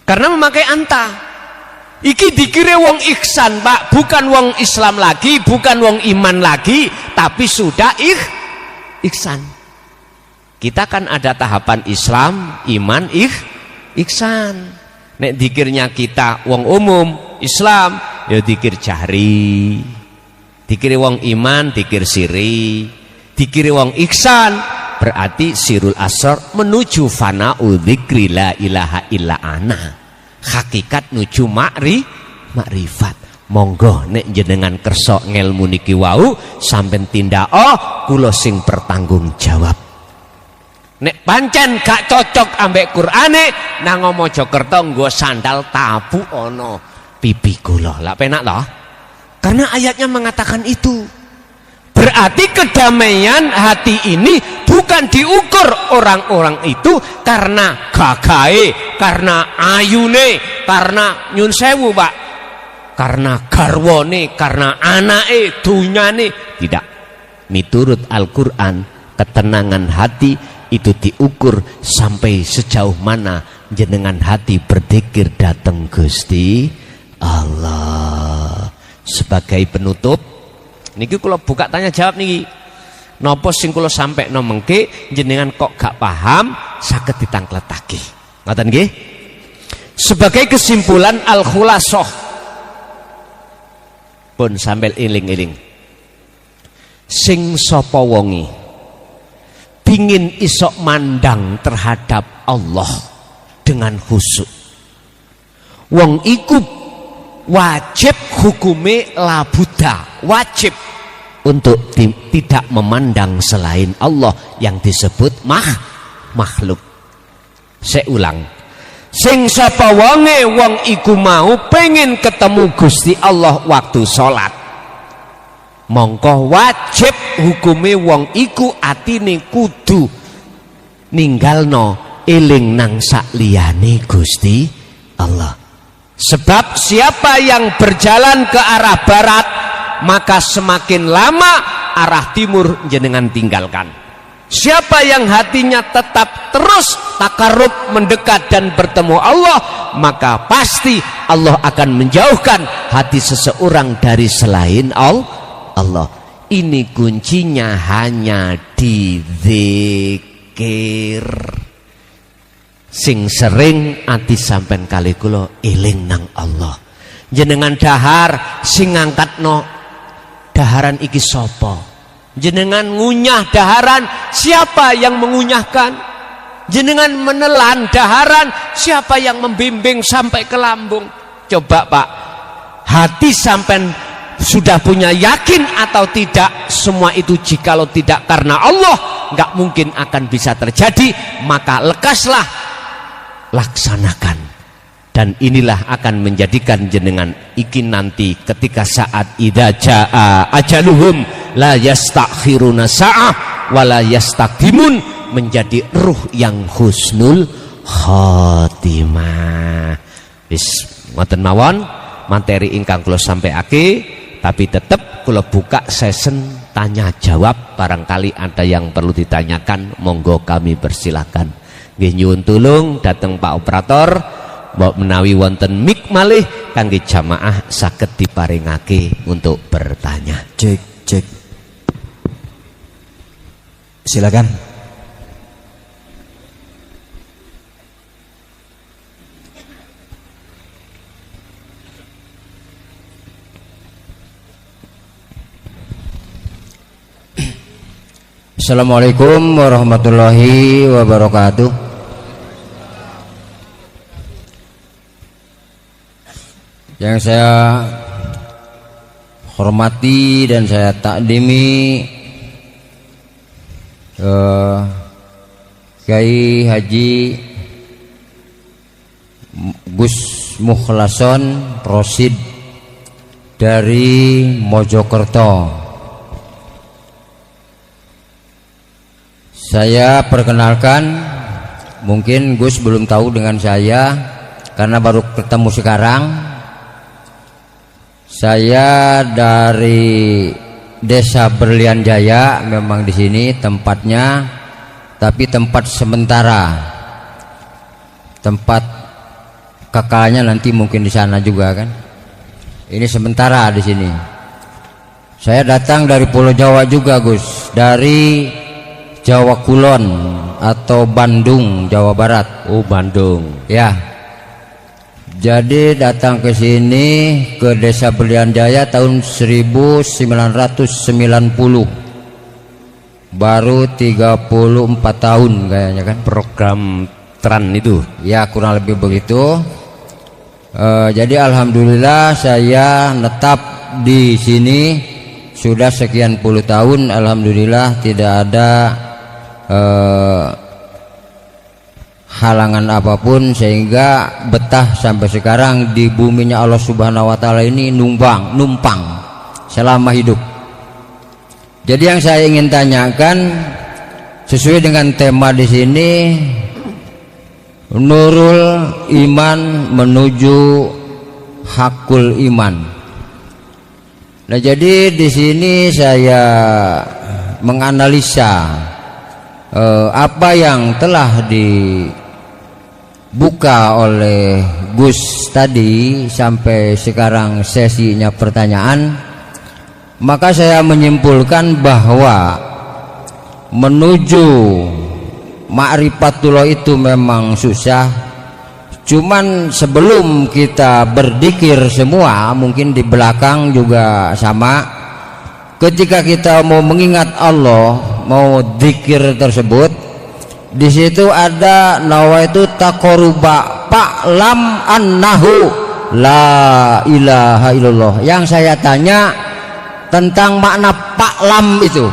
Karena memakai anta. Iki dikira wong ihsan, Pak, bukan wong Islam lagi, bukan wong iman lagi, tapi sudah ihsan. Kita kan ada tahapan Islam, iman, ihsan. Nek dikirnya kita wong umum Islam, ya dikir jahri. Dikir wong iman, dikir siri. Dikir wong ihsan, berarti sirul asrar menuju fana'u dzikri la ilaha illa ana. Hakikat nuju makrifat. Monggo nek jenengan kersa ngelmu niki wau sampean tindak kula sing bertanggung jawab. Nek pancen gak cocok ambek Qur'ane nang Mojokerto nggo sandal tabu ana pipi kula. Lah penak toh? Karena ayatnya mengatakan itu. Berarti kedamaian hati ini bukan diukur orang-orang itu karena gagahe, karena ayune, karena nyun sewu, Pak, karena garwane, karena anake, dunyane. Tidak. Miturut Al-Quran, ketenangan hati itu diukur sampai sejauh mana jenengan hati berzikir dateng Gusti Allah. Sebagai penutup, niki kula buka tanya jawab niki. Napa sing kula sampekno mengke jenengan kok gak paham saged ditangkletake. Ngoten nggih? Sebagai kesimpulan al-khulasah. Pun sambil eling-eling. Sing sapa wonge pingin isok mandang terhadap Allah dengan khusyuk. Wong iku wajib hukume labuda, wajib untuk tidak memandang selain Allah yang disebut makhluk. Saya ulang, sing sapa wonge wong iku mau pengen ketemu Gusti Allah waktu sholat, mongko wajib hukume wong iku atine kudu ninggalno eling nang sakliyane Gusti Allah. Sebab siapa yang berjalan ke arah barat, maka semakin lama arah timur jenengan tinggalkan. Siapa yang hatinya tetap terus takarrub mendekat dan bertemu Allah, maka pasti Allah akan menjauhkan hati seseorang dari selain Allah. Ini kuncinya hanya di zikir. Sing sering ati sampean kali kula eling nang Allah. Jenengan dahar sing ngangkatno daharan iki sapa? Jenengan ngunyah daharan, siapa yang mengunyahkan? Jenengan menelan daharan, siapa yang membimbing sampai ke lambung? Coba Pak, hati sampean sudah punya yakin atau tidak? Semua itu jikalau tidak karena Allah, nggak mungkin akan bisa terjadi. Maka lekaslah, laksanakan, dan inilah akan menjadikan jenengan iki nanti ketika saat idza jaa ajaluhum la yastakhiruna sa'ah wa la yastaqdimun, menjadi ruh yang husnul khotimah. Wis ngoten mawon materi ingkang kula sampaiake, tapi tetap kula buka session tanya jawab, barangkali ada yang perlu ditanyakan, monggo kami persilakan. Nggih nyuwun tulung dateng Pak Operator, mbok menawi wonten mik malih kangge jamaah saged diparingake untuk bertanya. Cek. Silakan. Assalamualaikum warahmatullahi wabarakatuh. Yang saya hormati dan saya takdimi Kiai Haji Gus Mukhlason Rosid dari Mojokerto. Saya perkenalkan, mungkin Gus belum tahu dengan saya karena baru ketemu sekarang. Saya dari Desa Berlian Jaya, memang di sini tempatnya, tapi tempat sementara. Tempat kekalnya nanti mungkin di sana juga kan. Ini sementara di sini. Saya datang dari Pulau Jawa juga, Gus, dari Jawa Kulon atau Bandung, Jawa Barat. Oh, Bandung. Ya. Jadi datang ke sini ke Desa Berlian Jaya tahun 1990. Baru 34 tahun kayaknya kan. Program TRAN itu. Ya, kurang lebih begitu. Jadi alhamdulillah saya netap di sini sudah sekian puluh tahun. Alhamdulillah tidak ada halangan apapun sehingga betah sampai sekarang di buminya Allah Subhanahu wa taala ini numpang selama hidup. Jadi yang saya ingin tanyakan sesuai dengan tema di sini, Nurul Iman menuju Hakul Iman. Nah, jadi di sini saya menganalisa apa yang telah dibuka oleh Gus tadi sampai sekarang sesinya pertanyaan, maka saya menyimpulkan bahwa menuju Ma'rifatullah itu memang susah. Cuman sebelum kita berzikir semua, mungkin di belakang juga sama, ketika kita mau mengingat Allah, mau zikir tersebut, di situ ada nawaitu taqarruba fa'lam annahu la ilaha illallah. Yang saya tanya tentang makna fa'lam itu.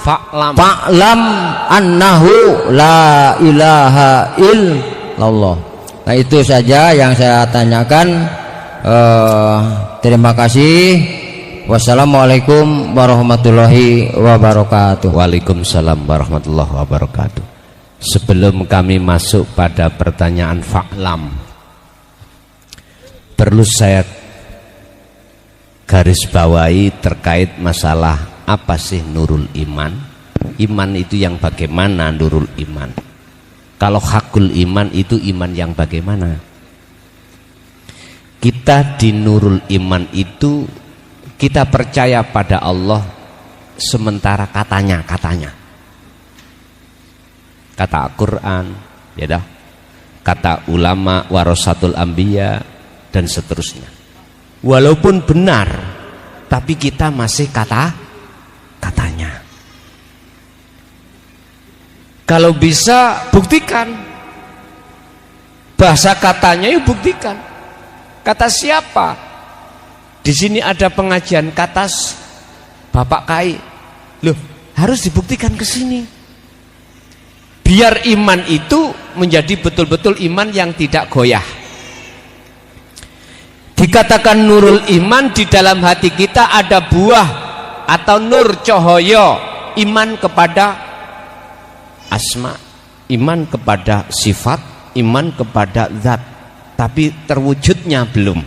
Fa'lam annahu la ilaha illallah. Nah, itu saja yang saya tanyakan. Terima kasih. Wassalamualaikum warahmatullahi wabarakatuh. Waalaikumsalam warahmatullahi wabarakatuh. Sebelum kami masuk pada pertanyaan fa'lam, perlu saya garis bawahi terkait masalah apa sih nurul iman. Iman itu yang bagaimana nurul iman? Kalau hakul iman itu iman yang bagaimana? Kita di nurul iman itu kita percaya pada Allah sementara katanya kata Al-Quran, ya dah, kata ulama warasatul anbiya dan seterusnya. Walaupun benar, tapi kita masih katanya. Kalau bisa buktikan, bahasa katanya yuk buktikan. Kata siapa? Di sini ada pengajian kata Bapak Kai. Loh, harus dibuktikan ke sini. Biar iman itu menjadi betul-betul iman yang tidak goyah. Dikatakan nurul iman, di dalam hati kita ada buah atau nur cahaya iman kepada asma, iman kepada sifat, iman kepada zat, tapi terwujudnya belum.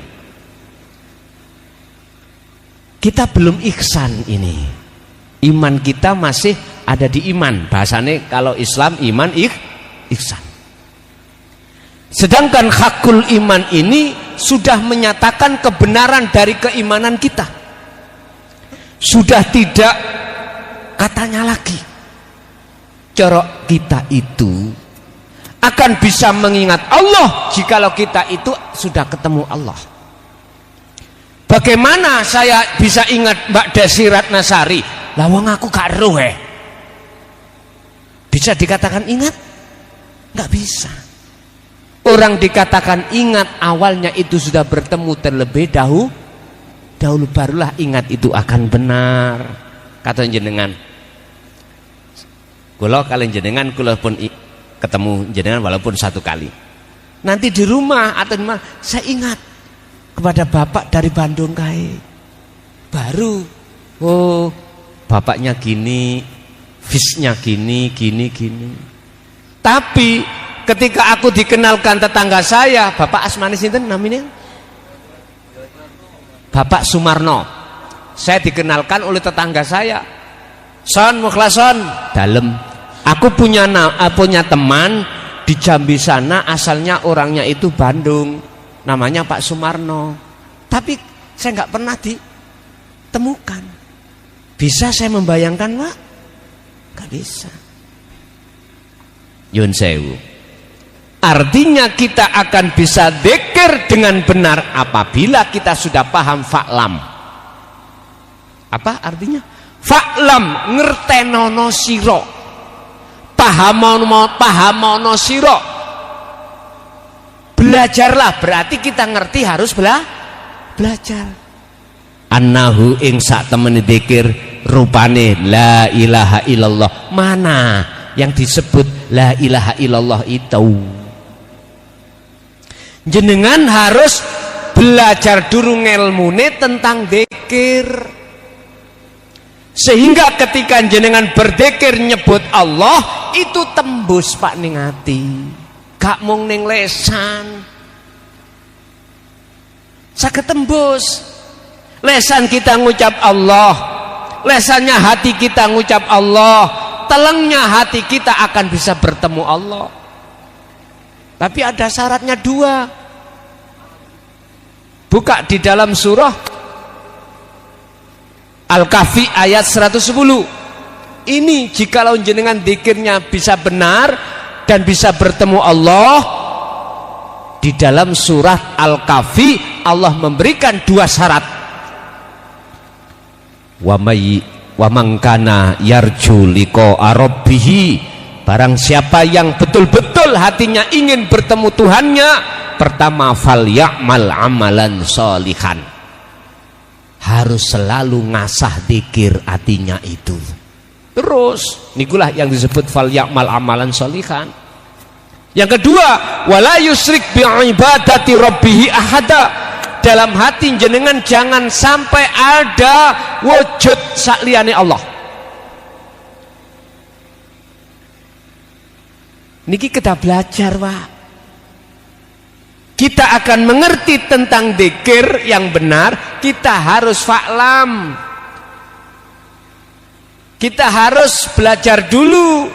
Kita belum ihsan ini. Iman kita masih ada di iman. Bahasanya kalau Islam iman ihsan. Sedangkan hakul iman ini sudah menyatakan kebenaran dari keimanan kita. Sudah tidak katanya lagi. Corok kita itu akan bisa mengingat Allah jikalau kita itu sudah ketemu Allah. Bagaimana saya bisa ingat Mbak Desirat Nasari? Lawang aku gak roh Bisa dikatakan ingat? Gak bisa. Orang dikatakan ingat awalnya itu sudah bertemu terlebih dahulu barulah ingat itu akan benar. Kata jenengan, kula kalian jenengan kula pun ketemu jenengan walaupun satu kali. Nanti di rumah atau di mana saya ingat kepada bapak dari Bandung kae. Baru oh bapaknya gini, visnya gini. Tapi ketika aku dikenalkan tetangga saya, Bapak asmane sinten namanya? Bapak Sumarno. Saya dikenalkan oleh tetangga saya. Son mukhlason dalem. Aku punya teman di Jambi sana, asalnya orangnya itu Bandung, namanya Pak Sumarno. Tapi saya nggak pernah ditemukan. Bisa saya membayangkan, Pak? Nggak bisa. Yun sewu. Artinya kita akan bisa dzikir dengan benar apabila kita sudah paham fa'lam. Apa artinya? Fa'lam ngertenono sira. Pahamono sira. Belajarlah, berarti kita ngerti harus belajar. Annahu ing sak temene dzikir rupane la ilaha illallah. Mana yang disebut la ilaha illallah itu? Jenengan harus belajar dulu ngelmune tentang dzikir. Sehingga ketika jenengan berzikir nyebut Allah itu tembus Pak ning ati. Gak mung ning lesan. Saged tembus. Lesan kita ngucap Allah, lesannya hati kita ngucap Allah, telengnya hati kita akan bisa bertemu Allah. Tapi ada syaratnya 2. Buka di dalam surah Al-Kahfi ayat 110. Ini jikalau jenengan dzikirnya bisa benar dan bisa bertemu Allah, di dalam surat Al-Kahfi Allah memberikan 2 syarat. Wa man kana yarju liqa'a rabbih, barang siapa yang betul-betul hatinya ingin bertemu Tuhannya, pertama falyamal amalan sholihan, harus selalu ngasah dzikir hatinya itu. Terus nikulah yang disebut falyamal amalan sholihan. Yang kedua, wala yusrik bi ibadati rabbih ahada, dalam hati jenengan jangan sampai ada wujud sakliyane Allah. Niki kita belajar, Pak. Kita akan mengerti tentang dzikir yang benar, kita harus fa'lam. Kita harus belajar dulu.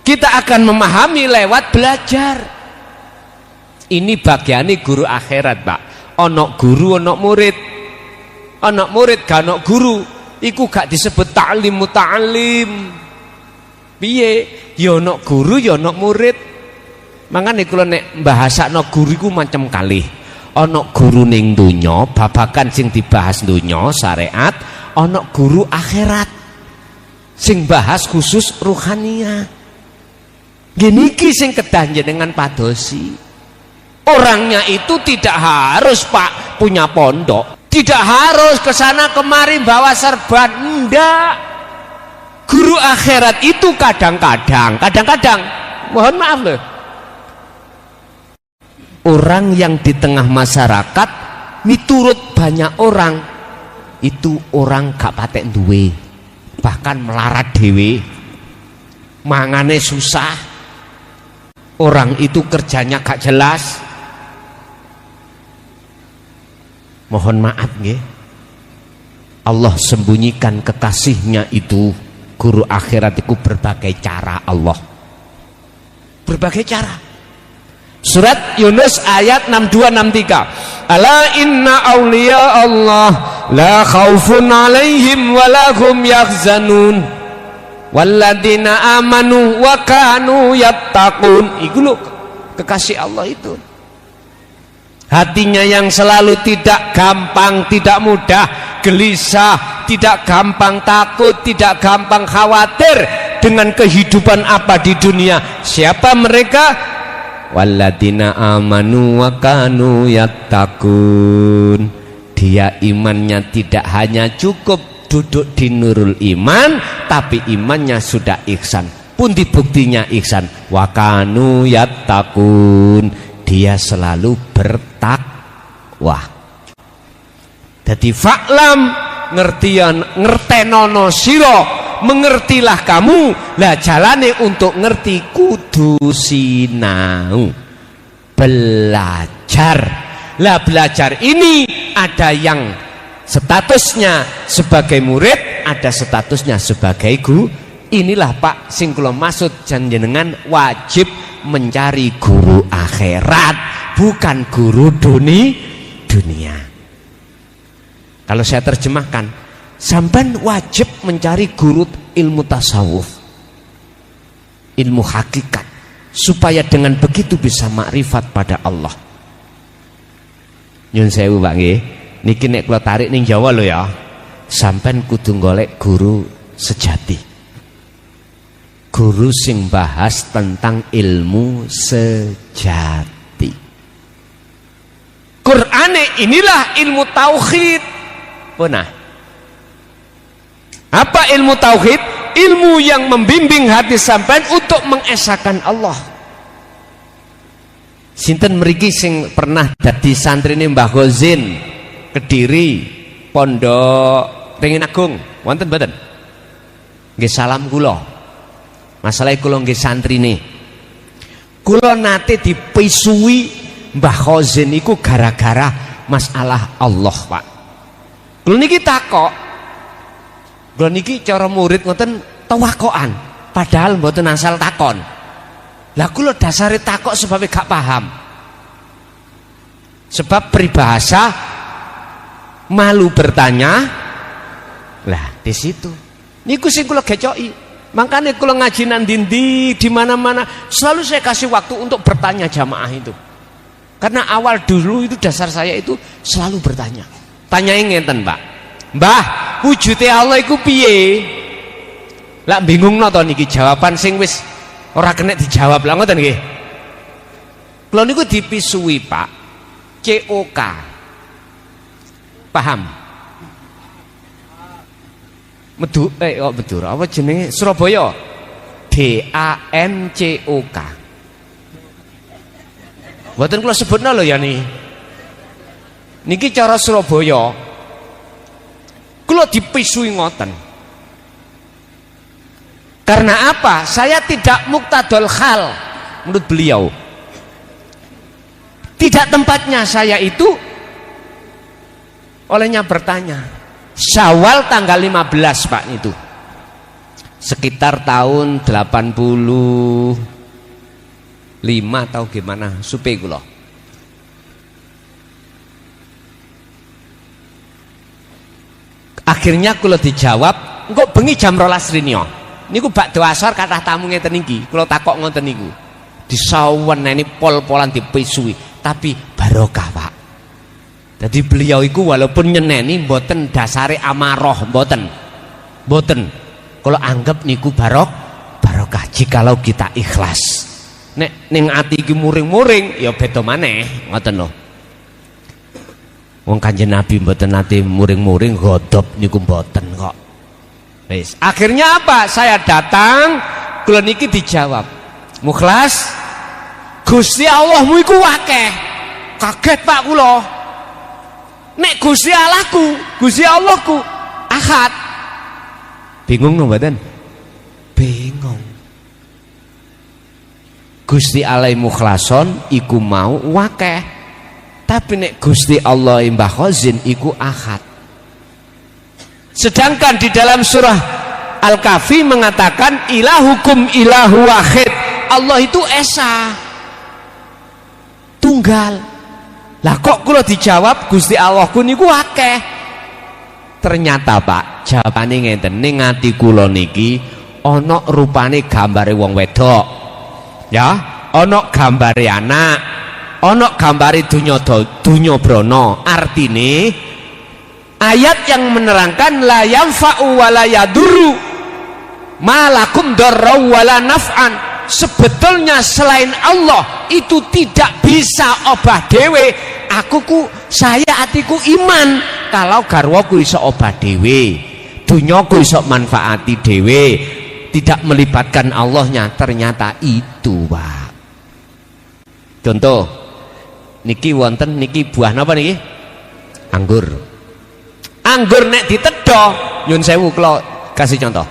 Kita akan memahami lewat belajar. Ini bagiannya guru akhirat, Pak. Ono guru, ono murid. Ono murid gak ono guru, iku gak disebut ta'lim muta'allim. Piye? Ya ono guru, ya ono murid. Mangane kula nek bahasakno guru iku macam kalih. Ono guru ning donya, babakan sing dibahas donya syariat, ono guru akhirat sing bahas khusus ruhaniyah. Gini ki sing kedah jenengan padosi. Orangnya itu tidak harus Pak punya pondok, tidak harus ke sana kemari bawa serban, enggak. Guru akhirat itu kadang-kadang, mohon maaf loh, orang yang di tengah masyarakat miturut banyak orang itu orang gak patek duwe, bahkan melarat dewe, mangane susah, orang itu kerjanya gak jelas. Mohon maaf nggih, Allah sembunyikan kekasihnya itu, guru akhirat itu berbagai cara. Allah berbagai cara. Surat Yunus ayat 62-63. Ala inna awliya Allah la khaufun alaihim wa lahum yahzanun walladzina amanu wa kanu yattaqun. Iku lho kekasih Allah itu. Hatinya yang selalu tidak gampang, tidak mudah gelisah, tidak gampang takut, tidak gampang khawatir dengan kehidupan apa di dunia. Siapa mereka? Walladzina amanu wa kanu yattaqun. Dia imannya tidak hanya cukup duduk di nurul iman, tapi imannya sudah ihsan. Pundi buktinya ihsan? Wa kanu yattaqun, dia selalu bertakwa. Jadi fa'lam, ngertenono sira, mengertilah kamu. Lah jalane untuk ngerti kudu sinau, belajar. Lah belajar ini ada yang statusnya sebagai murid, ada statusnya sebagai guru. Inilah Pak sing kula maksud jenengan wajib mencari guru akhirat, bukan guru dunia. Kalau saya terjemahkan, sampean wajib mencari guru ilmu tasawuf, ilmu hakikat, supaya dengan begitu bisa makrifat pada Allah. Nyun sewu Pak nggih, niki nek kula tarik ning Jawa lho ya, sampean kudu golek guru sejati, guru sing bahas tentang ilmu sejati. Qur'ane inilah ilmu tauhid. Punah. Apa ilmu tauhid? Ilmu yang membimbing hati sampean untuk mengesahkan Allah. Sinten mriki sing pernah dadi santrine Mbah Ghazin Kediri, Pondok Ringin Agung, wonten mboten? Nggih salam kula. Masalah kula nggih santrine. Kula nate dipisui Mbah Ghazin iku gara-gara masalah Allah, Pak. Kula niki takok. Kula niki cara murid ngoten tawakokan, padahal mboten asal takon. Lah kula dasare takok sebab gak paham. Sebab peribahasa malu bertanya. Lah di situ. Niku sing kula gecoki. Makanya kalau ngaji nang dindi di mana-mana selalu saya kasih waktu untuk bertanya jamaah itu. Karena awal dulu itu dasar saya itu selalu bertanya. Tanyain ngenten, Pak. Mbah, wujude Allah iku piye? Lah bingung to niki jawaban sing wis ora kena dijawab lah ngoten nggih. Kula niku dipisui, Pak. COK. Paham? Medur apa jenenge Surabaya? DANCOK. Mboten kula sebutno lho ya niki cara Surabaya. Kula dipisui ngoten. Karena apa? Saya tidak muktadul hal menurut beliau. Tidak tempatnya saya itu olehnya bertanya. Syawal tanggal 15 Pak itu sekitar tahun 85 atau gimana supe kula. Akhirnya kula dijawab engko bengi jam 12 rinyo niku bakdo asar kathah tamu ngeten niki kula takok ngoten niku disaweneni pol-polan dipisui tapi barokah Pak. Jadi beliau itu walaupun nyeneni mboten dasare amarah mboten. Kalau anggap niku barokah jikalau kita ikhlas. Nek ning ati iki muring-muring ya beda maneh, ngoten lho. Wong Kanjeng Nabi mboten nate muring-muring godop niku mboten kok. Wis, akhirnya apa? Saya datang, kula niki dijawab. Mukhlas, Gusti Allahmu iku akeh. Kaget Pak kula. Nek Gusti Allahku, Gusti Allahku ahad. Bingung no mboten? Bingung. Gusti Allah mukhlason iku mau wakeh. Tapi nek Gusti Allah Mbah Ghazin iku ahad. Sedangkan di dalam surah Al-Kahfi mengatakan ilahukum ilahu wahid. Allah itu esa. Tunggal. Lah kok kula dijawab Gusti Allahku niku akeh. Ternyata Pak, jawabane ngenten, ning ati kula niki ana rupane gambare wong wedok. Ya, ana gambare anak, ana gambare dunya brana. Artine ayat yang menerangkan la yanfa'u wa la yadurru malakum darra wa la naf'an. Sebetulnya selain Allah itu tidak bisa obah dewe. Saya atiku iman kalau garwaku iso obah dewe, dunyaku iso manfaati dewe, tidak melibatkan Allahnya, ternyata itu, Pak. Contoh niki wonten niki buah napa niki? Anggur. Anggur nek ditedha, nyun sewu kula kasih contoh.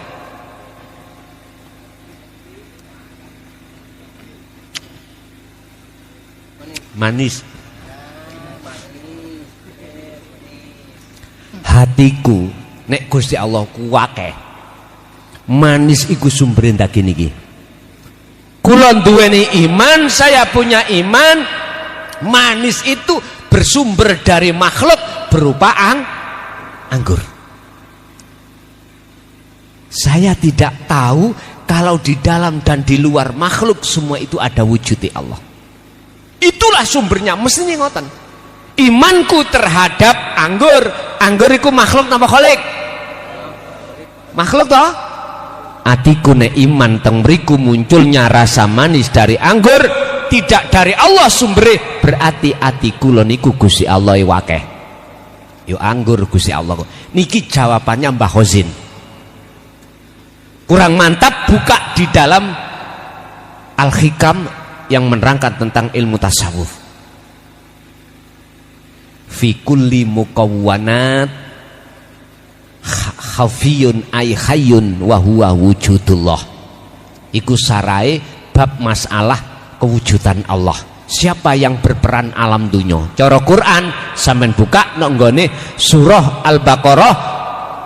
Manis. Hatiku nek Gusti Allah kuwake. Manis iku sumber ndagi niki. Kula duweni iman, saya punya iman. Manis itu bersumber dari makhluk berupa anggur. Saya tidak tahu kalau di dalam dan di luar makhluk semua itu ada wujudnya Allah. Itulah sumbernya, mestinya ngoten. Imanku terhadap anggur, anggur itu makhluk napa khalik? Makhluk toh? Atiku nek iman teng mriku munculnya rasa manis dari anggur, tidak dari Allah sumbere, berarti atiku lho niku Gusti Allah wakeh. Yo anggur Gusti Allah. Niki jawabannya Mbah Khozin. Kurang mantap buka di dalam Al-Hikam yang menerangkan tentang ilmu tasawuf. Fi kulli mukawwanat khafiyun ay hayyun wa huwa wujudullah. Iku sarai bab masalah kewujudan Allah. Siapa yang berperan alam dunya? Cara Quran sampean buka nang nggone surah Al-Baqarah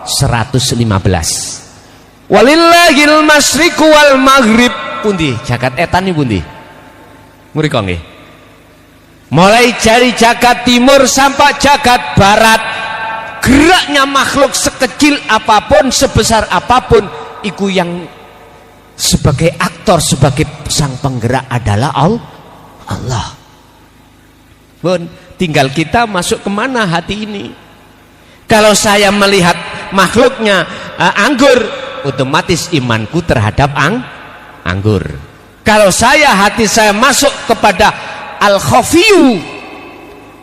115. Walillahil masyriqu wal maghrib. Pundi jagat etan iki pundi? Mriko nggih. Mulai dari jagat timur sampai jagat barat, geraknya makhluk sekecil apapun, sebesar apapun, iku yang sebagai aktor, sebagai sang penggerak adalah Allah. Bon, tinggal kita masuk kemana hati ini. Kalau saya melihat makhluknya anggur, otomatis imanku terhadap anggur. Kalau hati saya masuk kepada al-khafiyu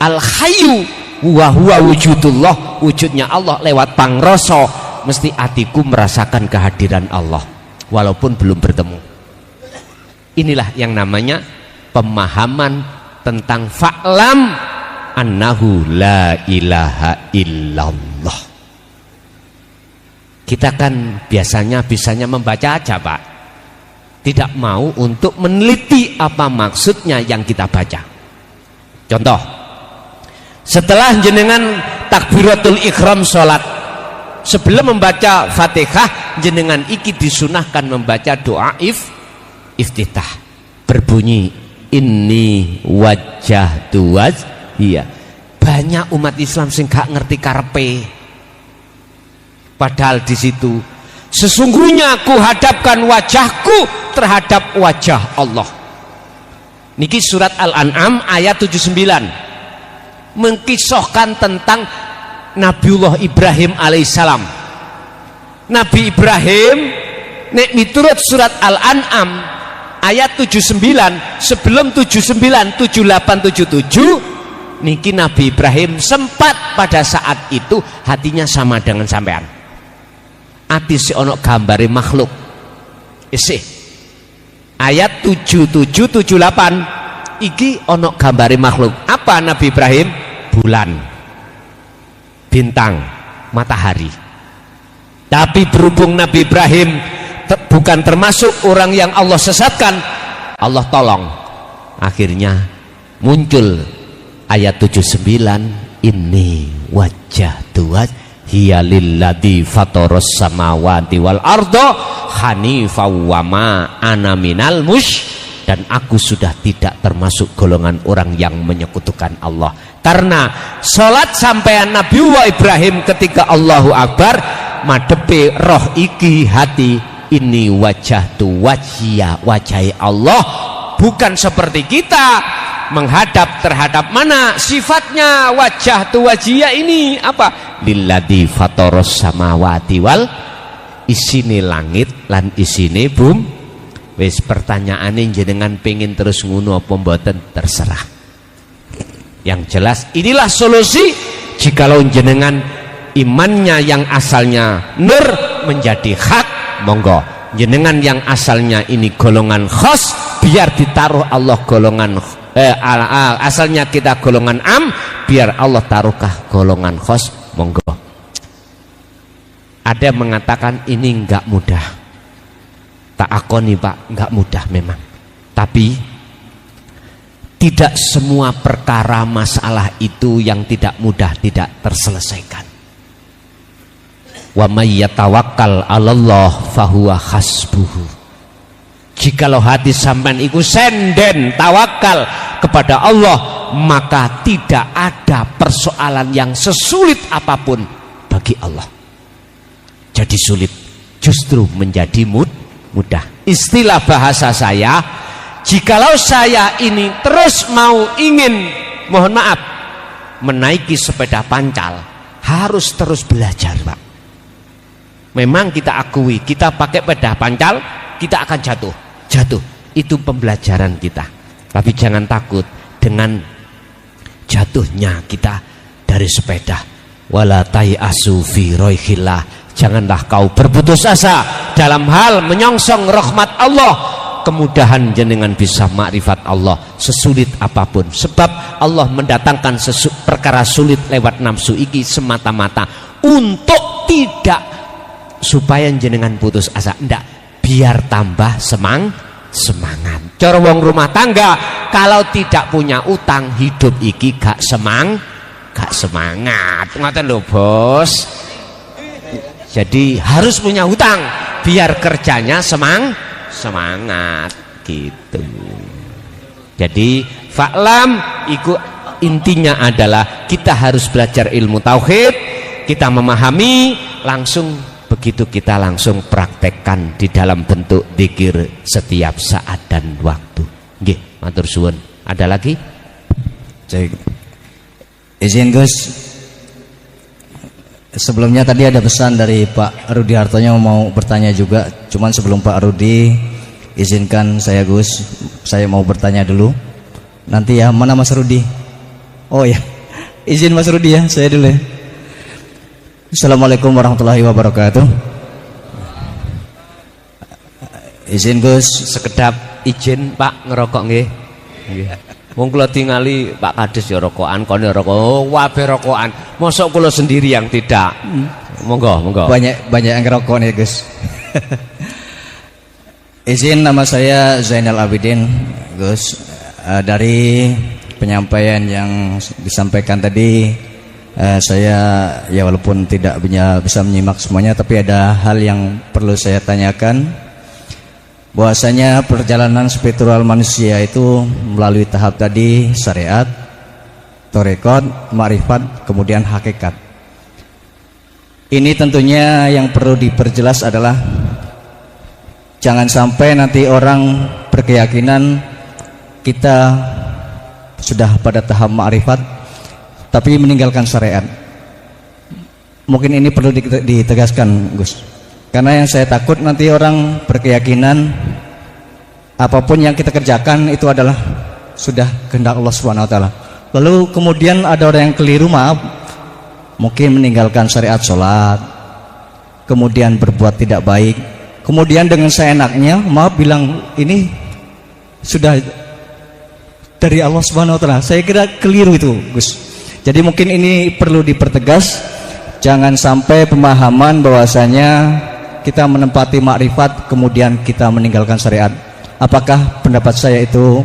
al-hayyu wa huwa wujudullah, wujudnya Allah lewat pangrasa, mesti hatiku merasakan kehadiran Allah walaupun belum bertemu. Inilah yang namanya pemahaman tentang fa'lam annahu la ilaha illallah. Kita kan bisanya membaca aja, Pak, tidak mau untuk meneliti apa maksudnya yang kita baca. Contoh, setelah jenengan takbiratul ihram sholat, sebelum membaca Fatihah, jenengan iki disunahkan membaca doa iftitah, berbunyi inni wajjahtu wajhiya. Banyak umat Islam sing gak ngerti karepe, padahal di situ sesungguhnya ku hadapkan wajahku terhadap wajah Allah. Niki surat Al-An'am ayat 79 mengkisahkan tentang Nabiullah Ibrahim alaihissalam. Nabi Ibrahim nek miturut surat Al-An'am ayat 79, sebelum 79, 78, 77 niki Nabi Ibrahim sempat pada saat itu hatinya sama dengan sampean. Ati si ono gambare makhluk. Isih ayat 77, 78 iki ono gambare makhluk. Apa Nabi Ibrahim? Bulan, bintang, matahari. Tapi berhubung Nabi Ibrahim bukan termasuk orang yang Allah sesatkan, Allah tolong, akhirnya muncul ayat 79, inni wajjahtu hiya lilladzi fataras samawati wal arda hanifa wa ma ana minal dan aku sudah tidak termasuk golongan orang yang menyekutukan Allah. Karena salat sampean Nabiullah Ibrahim ketika Allahu Akbar madepe roh iki hati ini wajjahtu wajhiya, wajah Allah, bukan seperti kita menghadap terhadap mana sifatnya. Wajah tu wajhiya ini apa? Lilladzi fataras samawati wal, isine langit lan isine bumi. Wis pertanyaane jenengan pengen terus ngono apa mboten, terserah. Yang jelas inilah solusi jikalau jenengan imannya yang asalnya nur menjadi hak, monggo jenengan yang asalnya ini golongan khos biar ditaruh Allah golongan asalnya kita golongan am, biar Allah taruhkah golongan khos. Monggo. Ada yang mengatakan ini enggak mudah. Tak akoni Pak, enggak mudah memang. Tapi tidak semua perkara masalah itu yang tidak mudah tidak terselesaikan. Wa may yatawakkal 'alallah fahuwa hasbuhu. Jikalau hati sampean iku senden tawakal kepada Allah, maka tidak ada persoalan yang sesulit apapun bagi Allah. Jadi sulit justru menjadi mudah. Istilah bahasa saya, jikalau saya ini terus mau ingin, mohon maaf, menaiki sepeda pancal, harus terus belajar Pak. Memang kita akui, kita pakai sepeda pancal, kita akan jatuh. Itu pembelajaran kita. Tapi jangan takut dengan jatuhnya kita dari sepeda. Wala tai'asu fi roihillah. Janganlah kau berputus asa dalam hal menyongsong rahmat Allah. Kemudahan jenengan bisa makrifat Allah sesulit apapun. Sebab Allah mendatangkan perkara sulit lewat nafsu iki semata-mata untuk tidak supaya jenengan putus asa. Ndak, biar tambah semangat. Cara wong rumah tangga kalau tidak punya utang hidup iki gak semangat. Ngoten lho Bos. Jadi harus punya utang biar kerjanya semangat gitu. Jadi fa'lam iku intinya adalah kita harus belajar ilmu tauhid, kita memahami langsung. Begitu kita langsung praktekkan di dalam bentuk dzikir setiap saat dan waktu. Nggih, matur suwun. Ada lagi? Cek. Izin Gus. Sebelumnya tadi ada pesan dari Pak Rudi Hartonya mau bertanya juga. Cuman sebelum Pak Rudi, izinkan saya Gus, saya mau bertanya dulu. Nanti ya, mana Mas Rudi? Oh ya, izin Mas Rudi ya, saya dulu ya. Assalamualaikum warahmatullahi wabarakatuh. Izin Gus, Sekedap izin Pak ngerokok nggih. Nggih. Wong kula tingali Pak Kades ya rokokan, kone rokok. Oh, wabe rokokan. Mosok kula sendiri yang tidak. Monggo. Banyak yang ngerokok nih Gus. Izin, nama saya Zainal Abidin Gus. Dari penyampaian yang disampaikan tadi, saya ya walaupun tidak bisa menyimak semuanya, tapi ada hal yang perlu saya tanyakan. Bahwasanya perjalanan spiritual manusia itu melalui tahap tadi syariat, tarekat, ma'rifat, kemudian hakikat. Ini tentunya yang perlu diperjelas adalah jangan sampai nanti orang berkeyakinan kita sudah pada tahap ma'rifat tapi meninggalkan syariat. Mungkin ini perlu ditegaskan Gus. Karena yang saya takut nanti orang berkeyakinan apapun yang kita kerjakan itu adalah sudah kehendak Allah Subhanahu wa taala. Lalu kemudian ada orang yang keliru, maaf, mungkin meninggalkan syariat sholat, kemudian berbuat tidak baik, kemudian dengan seenaknya maaf bilang ini sudah dari Allah Subhanahu wa taala. Saya kira keliru itu, Gus. Jadi mungkin ini perlu dipertegas, jangan sampai pemahaman bahwasanya kita menempati makrifat kemudian kita meninggalkan syariat. Apakah pendapat saya itu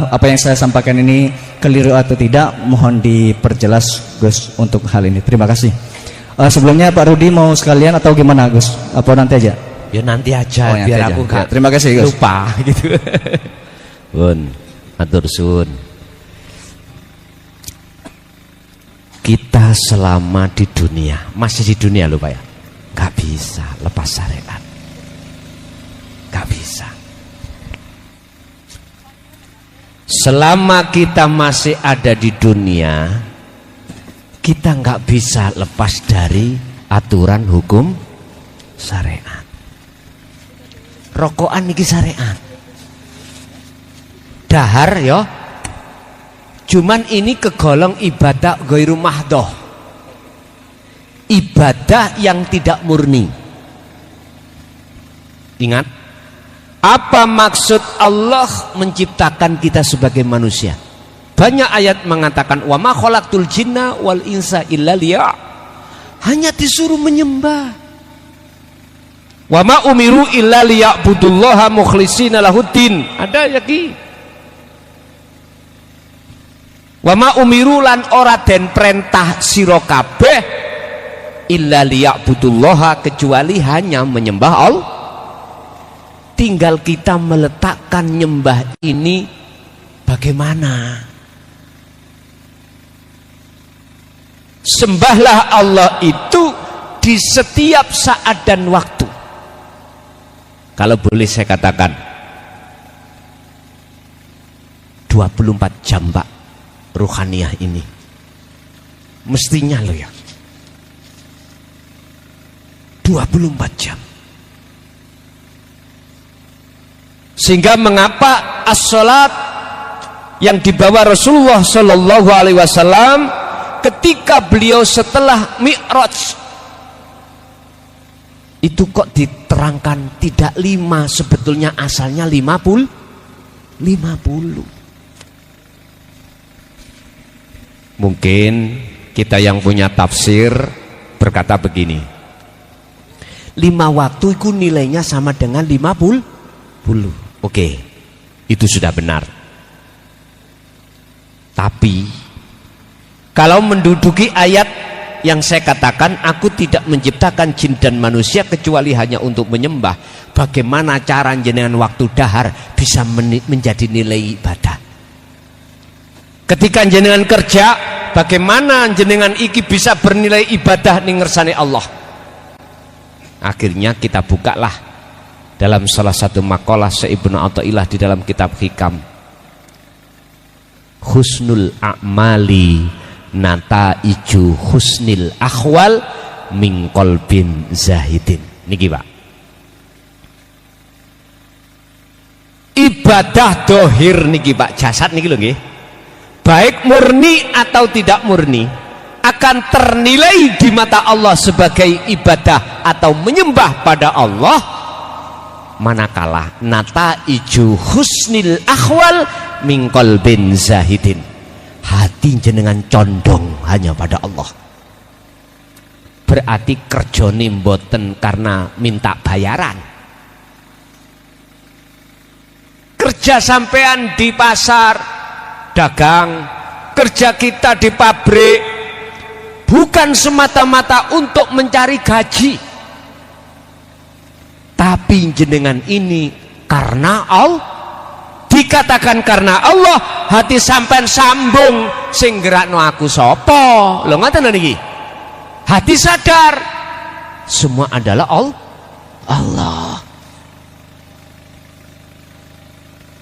apa yang saya sampaikan ini keliru atau tidak? Mohon diperjelas Gus untuk hal ini. Terima kasih. Sebelumnya Pak Rudi mau sekalian atau gimana Gus? Apa nanti aja? Ya nanti aja, nanti biar aja. aku gak Terima kasih Gus. lupa gitu. Bun, matur suwun. Kita selama di dunia, masih di dunia lho Pak ya, gak bisa lepas syariat, gak bisa. Selama kita masih ada di dunia, kita gak bisa lepas dari aturan hukum syariat. Rokokan iki syariat, dahar ya. Cuman ini kegolong ibadah ghairu mahdoh, ibadah yang tidak murni. Ingat, apa maksud Allah menciptakan kita sebagai manusia? Banyak ayat mengatakan wa ma khalaqtul jinna wal insa illa liya. Hanya disuruh menyembah. Wa ma umiru illa liya'budullaha mukhlishina lahuddin. Ada lagi. Wa ma umiru lan ora den perintah sira kabeh illa liya'budullaha, kecuali hanya menyembah Allah. Tinggal kita meletakkan nyembah ini bagaimana. Sembahlah Allah itu di setiap saat dan waktu. Kalau boleh saya katakan 24 jam Pak, ruhaniyah ini mestinya loh ya, 24 jam. Sehingga mengapa as-salat yang dibawa Rasulullah Shallallahu Alaihi Wasallam ketika beliau setelah Mi'raj itu kok diterangkan tidak 5, sebetulnya asalnya 50. Mungkin kita yang punya tafsir berkata begini, 5 waktu itu nilainya sama dengan 50. Oke, itu sudah benar. Tapi kalau menduduki ayat yang saya katakan, aku tidak menciptakan jin dan manusia kecuali hanya untuk menyembah, bagaimana cara jenengan waktu dahar bisa menjadi nilai ibadah? Ketika jenengan kerja, bagaimana jenengan iki bisa bernilai ibadah ning ngersane Allah? Akhirnya kita bukalah dalam salah satu makalah Ibnu Athaillah di dalam kitab Hikam, husnul a'mali nataiju husnil akhwal min qalbin zahidin. Niki Pak, ibadah dohir niki Pak, jasad niki lho nggih, baik murni atau tidak murni, akan ternilai di mata Allah sebagai ibadah atau menyembah pada Allah manakala nataiju husnil akhwal min qalbin zahidin, hati jenengan condong hanya pada Allah. Berarti kerjane mboten karena minta bayaran. Kerja sampean di pasar dagang, kerja kita di pabrik bukan semata-mata untuk mencari gaji, tapi jenengan ini karena Allah. Dikatakan karena Allah, hati sampean sambung, sing gerakno aku sapa? Lho ngoten niki. Hati sadar semua adalah Allah.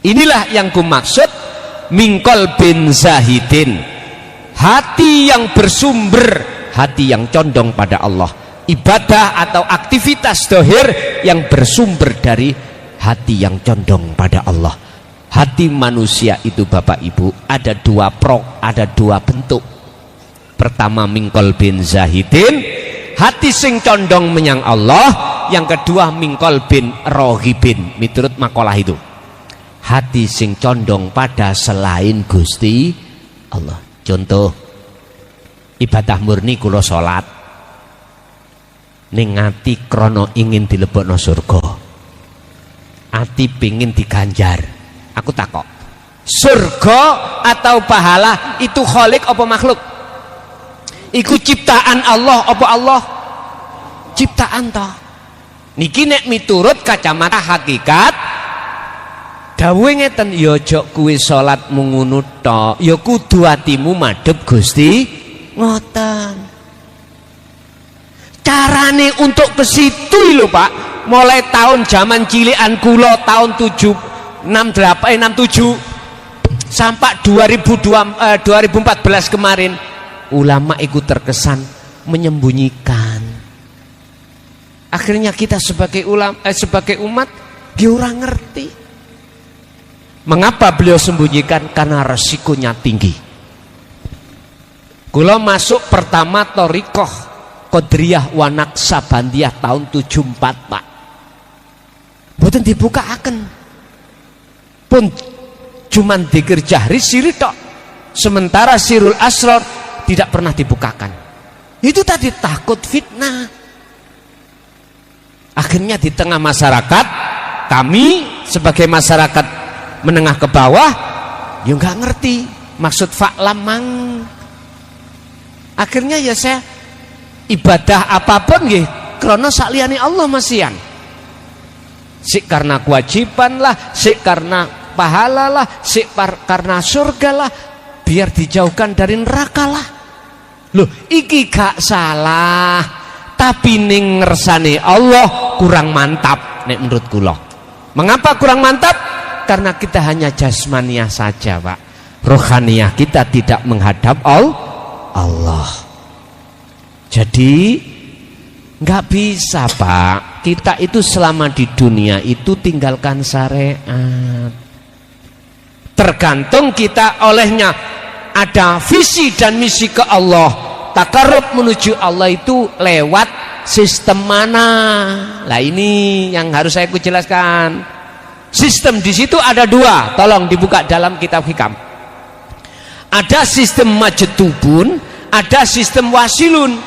Inilah yang kumaksud mingkol bin zahidin, hati yang bersumber, hati yang condong pada Allah. Ibadah atau aktivitas dohir yang bersumber dari hati yang condong pada Allah. Hati manusia itu Bapak Ibu ada dua bentuk. Pertama mingkol bin zahidin, hati sing condong menyang Allah. Yang kedua mingkol bin rohibin, miturut makalah itu, hati sing condong pada selain Gusti Allah. Contoh, ibadah murni kula salat ning ati krana ingin dilebokno surga, ati pingin diganjar. Aku takok, surga atau pahala itu khalik apa makhluk? Iku ciptaan Allah apa Allah? Ciptaan toh. Niki nek miturut kacamata hakikat dawuhe ngeten, ya aja kuwi salat mung ngono tok, ya kudu atimu madhep Gusti. Ngoten. Carane untuk ke situ lho Pak, mulai tahun zaman cilikan kula tahun 67 sampai 2014 kemarin, ulama ikut terkesan menyembunyikan. Akhirnya kita sebagai sebagai umat dia orang ngerti. Mengapa beliau sembunyikan? Karena resikonya tinggi. Kula masuk pertama Thariqah Qadiriyah wa Naqsabandiyah tahun 74 Pak. boten dibukaaken. Pun cuman dzikir jahri siri tok. Sementara sirul asrar tidak pernah dibukakan. Itu tadi takut fitnah. Akhirnya di tengah masyarakat, kami sebagai masyarakat menengah ke bawah, ya nggak ngerti maksud fa'lam mang. Akhirnya ya saya ibadah apapun nggih krana sakliyane Allah masihan. Sik karena kewajiban lah, sik karena pahala lah, sik karena surga lah, biar dijauhkan dari neraka lah. Loh, iki gak salah, tapi ning ngersane Allah kurang mantap nek menurut kula. Mengapa kurang mantap? Karena kita hanya jasmaniah saja, Pak. Rohaniah kita tidak menghadap Allah. Jadi nggak bisa, Pak. Kita itu selama di dunia itu tinggalkan syariat. Tergantung kita olehnya ada visi dan misi ke Allah. Takarrub menuju Allah itu lewat sistem mana? Lah ini yang harus saya jelaskan. Sistem di situ ada dua. Tolong dibuka dalam kitab hikam. Ada sistem majetubun, ada sistem wasilun.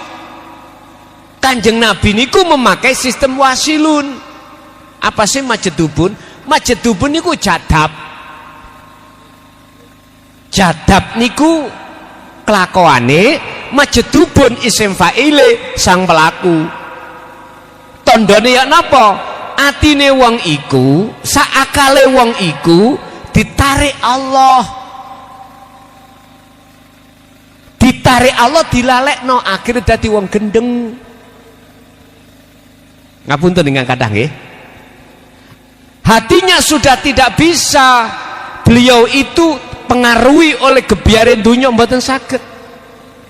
Kanjeng Nabi niku memakai sistem wasilun. Apa sih majedubun? Majedubun niku jadab. Jadab niku kelakuane, majedubun isim fa'ile sang pelaku. Tandane ya napa? Atine wong iku, saakale wong iku ditarik Allah. Ditarik Allah dilalekno akhirnya dadi wong gendeng. Ngapunten dengan kathah nggih. Hatinya sudah tidak bisa. Beliau itu pengaruhi oleh gebyare dunya mboten saged.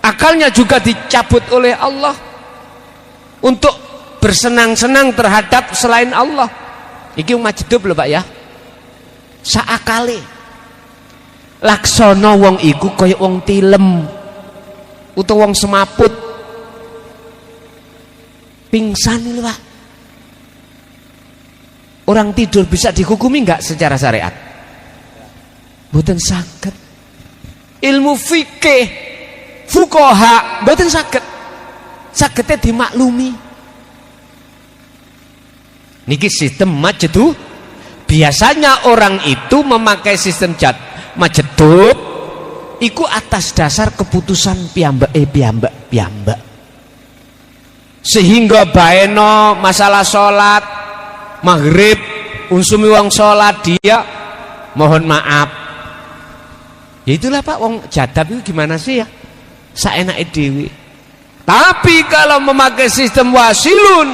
Akalnya juga dicabut oleh Allah untuk bersenang-senang terhadap selain Allah. Iki majdub lho Pak ya. Saakale. Laksana wong iku kaya wong tilem utawa wong semaput. Pingsan lho Pak. Orang tidur bisa dihukumi enggak secara syariat? Mboten saged. Ilmu fikih, fuqaha mboten saged. Sagede dimaklumi. Niki sistem majedub. Biasanya orang itu memakai sistem majedub iku atas dasar keputusan piyambak. Sehingga baeno masalah sholat maghrib unsumi wong sholat dia mohon maaf. Ya itulah Pak, wong jadab itu gimana sih ya? Saenake dhewe. Tapi kalau memakai sistem wasilun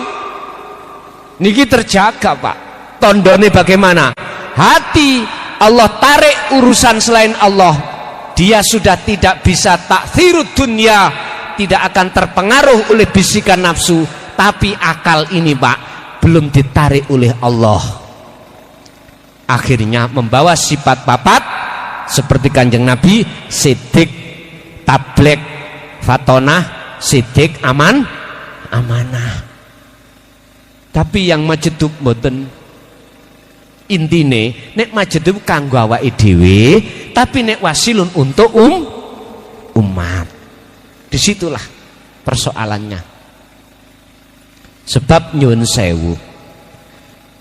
niki terjaga Pak. Tondone bagaimana? Hati Allah tarik urusan selain Allah. Dia sudah tidak bisa takthirud dunia, tidak akan terpengaruh oleh bisikan nafsu. Tapi akal ini Pak belum ditarik oleh Allah. Akhirnya membawa sifat papat seperti Kanjeng Nabi, sidik, tablek, fatonah, sidik, amanah. Tapi yang majedub mboten. Intine nek majedub kanggo awake dhewe, tapi nek wasilun untuk umat. Disitulah persoalannya. Sebab nyuwun sewu,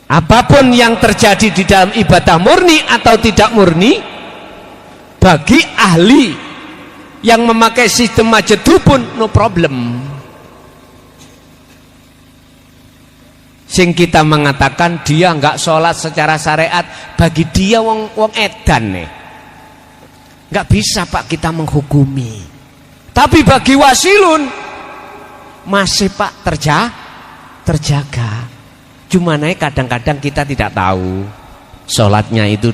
apapun yang terjadi di dalam ibadah murni atau tidak murni, bagi ahli yang memakai sistem majedubun no problem. Sing kita mengatakan dia nggak sholat secara syariat, bagi dia wong edan nih, nggak bisa Pak kita menghukumi. Tapi bagi wasilun masih Pak terjaga. Cuma naik kadang-kadang kita tidak tahu sholatnya itu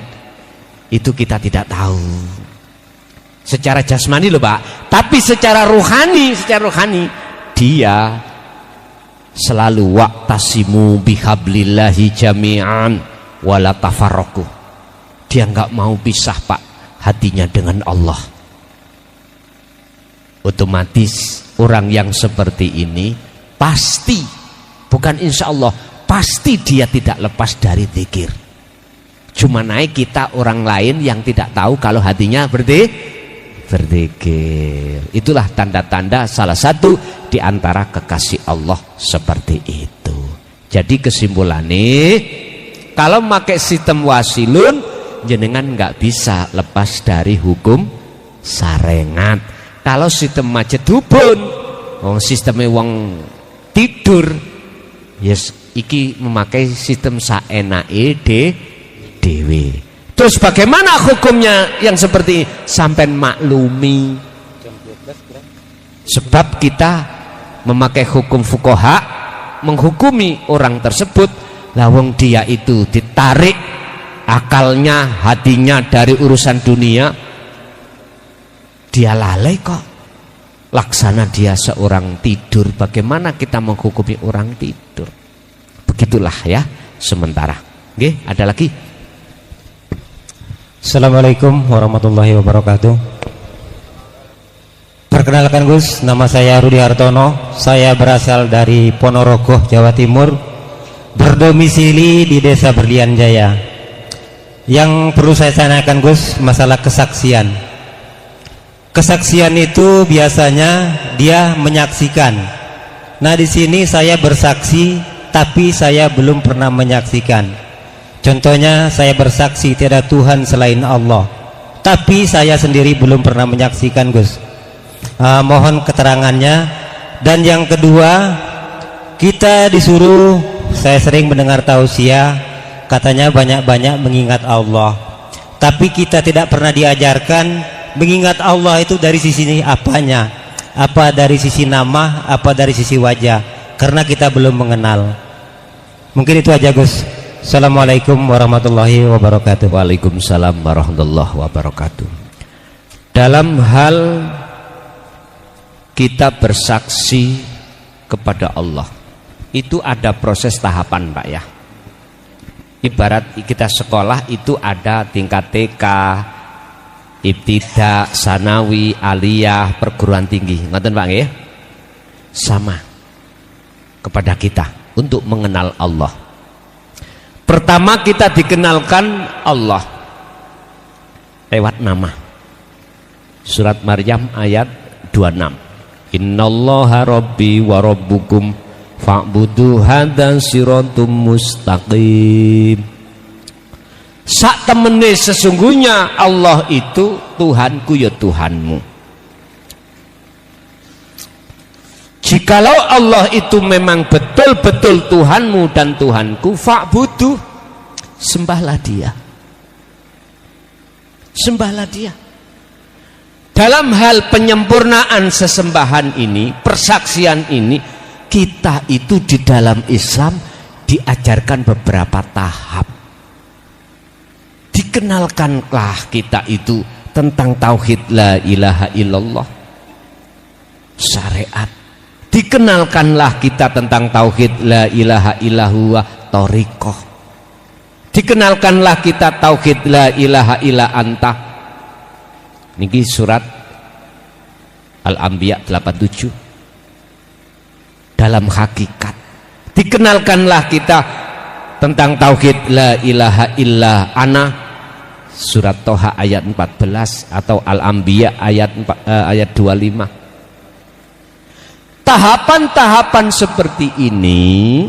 kita tidak tahu. Secara jasmani loh Pak, tapi secara rohani dia selalu waqtasimu bihablillahi jami'an wala tafarraqu. Dia nggak mau pisah Pak hatinya dengan Allah. Otomatis orang yang seperti ini pasti, bukan insya Allah, pasti dia tidak lepas dari zikir. Cuma naik kita orang lain yang tidak tahu kalau hatinya berzikir. Itulah tanda-tanda salah satu di antara kekasih Allah seperti itu. Jadi kesimpulannya, kalau pakai sistem wasilun, jenengan nggak bisa lepas dari hukum sarengat. Kalau sistem macet hubun, sistemnya wong tidur, yes, iki memakai sistem saenake dewe. Terus bagaimana hukumnya yang seperti ini? Sampai maklumi. Sebab kita memakai hukum fuqaha, menghukumi orang tersebut, lawang dia itu ditarik akalnya, hatinya dari urusan dunia, dia lalai kok. Laksana dia seorang tidur, bagaimana kita menghukumi orang tidur? Begitulah ya sementara. Oke, ada lagi? Assalamualaikum warahmatullahi wabarakatuh. Perkenalkan Gus, nama saya Rudi Hartono. Saya berasal dari Ponorogo, Jawa Timur, berdomisili di Desa Berlian Jaya. Yang perlu saya tanyakan Gus, masalah kesaksian. Kesaksian itu biasanya dia menyaksikan. Nah, di sini saya bersaksi, tapi saya belum pernah menyaksikan. Contohnya saya bersaksi tiada Tuhan selain Allah, tapi saya sendiri belum pernah menyaksikan Gus. Mohon keterangannya. Dan yang kedua, kita disuruh, saya sering mendengar tausiah, katanya banyak-banyak mengingat Allah, tapi kita tidak pernah diajarkan mengingat Allah itu dari sisi apanya, apa dari sisi nama, apa dari sisi wajah, karena kita belum mengenal. Mungkin itu aja Gus. Assalamualaikum warahmatullahi wabarakatuh. Waalaikumsalam warahmatullahi wabarakatuh. Dalam hal kita bersaksi kepada Allah, itu ada proses tahapan Pak ya. Ibarat kita sekolah itu ada tingkat TK, ibtidak, sanawi, aliyah, perguruan tinggi. Ngoten Pak ya? Sama kepada kita untuk mengenal Allah. Pertama kita dikenalkan Allah lewat nama. Surat Maryam ayat 26. Innallaha rabbi wa rabbukum fa'budu hadza siratum mustaqim. Sak temene sesungguhnya Allah itu Tuhanku ya Tuhanmu. Jikalau Allah itu memang betul-betul Tuhanmu dan Tuhanku, fa'budu, sembahlah dia. Sembahlah dia. Dalam hal penyempurnaan sesembahan ini, persaksian ini, kita itu di dalam Islam diajarkan beberapa tahap. Dikenalkanlah kita itu tentang tauhid la ilaha illallah, syariat. Dikenalkanlah kita tentang tauhid la ilaha illallah, thariqah. Dikenalkanlah kita tauhid la ilaha illa anta. Niki surat Al-Anbiya 87. Dalam hakikat dikenalkanlah kita tentang tauhid la ilaha illa ana, surat Toha ayat 14 atau Al-Anbiya ayat 25. Tahapan-tahapan seperti ini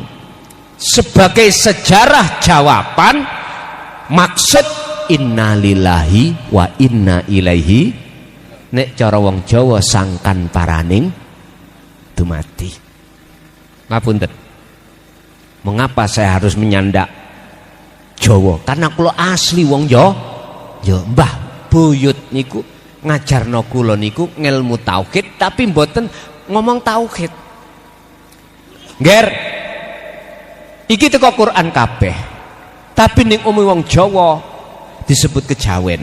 sebagai sejarah jawaban maksud inna lillahi wa inna ilaihi, nek cara wong Jawa sangkan paraning dumati. Ngapunten, mengapa saya harus menyandak Jawa? Karena kula asli wong Jawa. Ya mbah buyut niku ngajarno kula niku ngelmu tauhid, tapi mboten ngomong tauhid. Nger iki teko Quran kabeh, tapi ning umum wong Jawa disebut kejawen.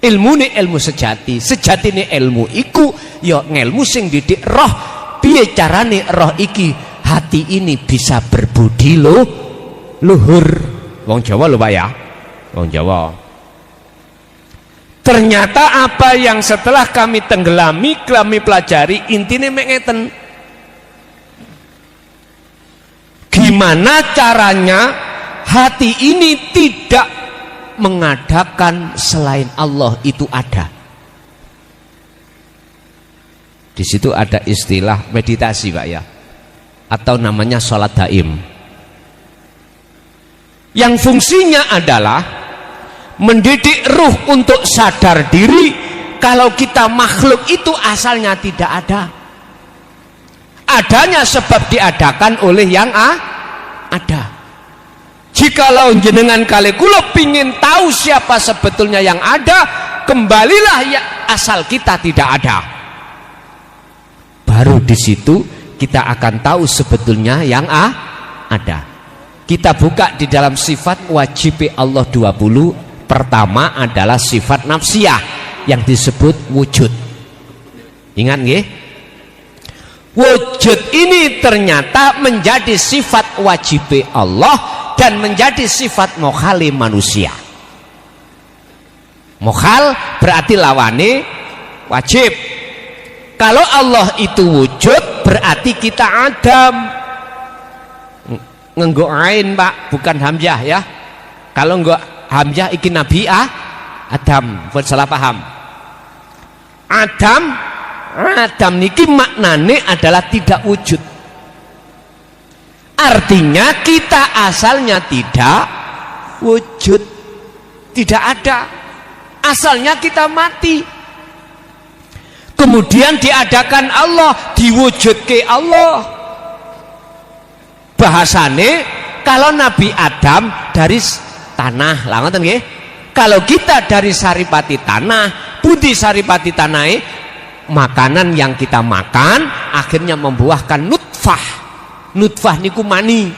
Ilmune ilmu sejati, sejatine ilmu iku ya ngelmu sing didik roh. Piye carane roh iki, hati ini bisa berbudi luhur. Wong Jawa lho Pak ya, wong Jawa. Ternyata apa yang setelah kami tenggelami, kami pelajari, intinya mek ngeten. Gimana caranya hati ini tidak mengadakan selain Allah itu ada. Di situ ada istilah meditasi, Pak ya, atau namanya sholat daim, yang fungsinya adalah mendidik ruh untuk sadar diri kalau kita makhluk itu asalnya tidak ada. Adanya sebab diadakan oleh yang ada. Jikalau jenengan kali kula pingin tahu siapa sebetulnya yang ada, kembalilah ya asal kita tidak ada. Baru di situ kita akan tahu sebetulnya yang ada. Kita buka di dalam sifat wajib Allah 20. Pertama adalah sifat nafsiyah yang disebut wujud. Ingat nggih? Wujud ini ternyata menjadi sifat wajib Allah dan menjadi sifat mokhali manusia. Mokhal berarti lawane wajib. Kalau Allah itu wujud berarti kita Adam. Ngenggo ain, Pak, bukan hamzah ya. Kalau enggak hamzah iki Nabi Adam, buat salah paham. Adam niki maknane adalah tidak wujud. Artinya kita asalnya tidak wujud, tidak ada. Asalnya kita mati. Kemudian diadakan Allah, diwujudke Allah. Bahasane kalau Nabi Adam dari tanah, lah ngoten nggih. Kalau kita dari saripati tanah, pundi saripati tanah, makanan yang kita makan akhirnya membuahkan nutfah. Nutfah niku mani.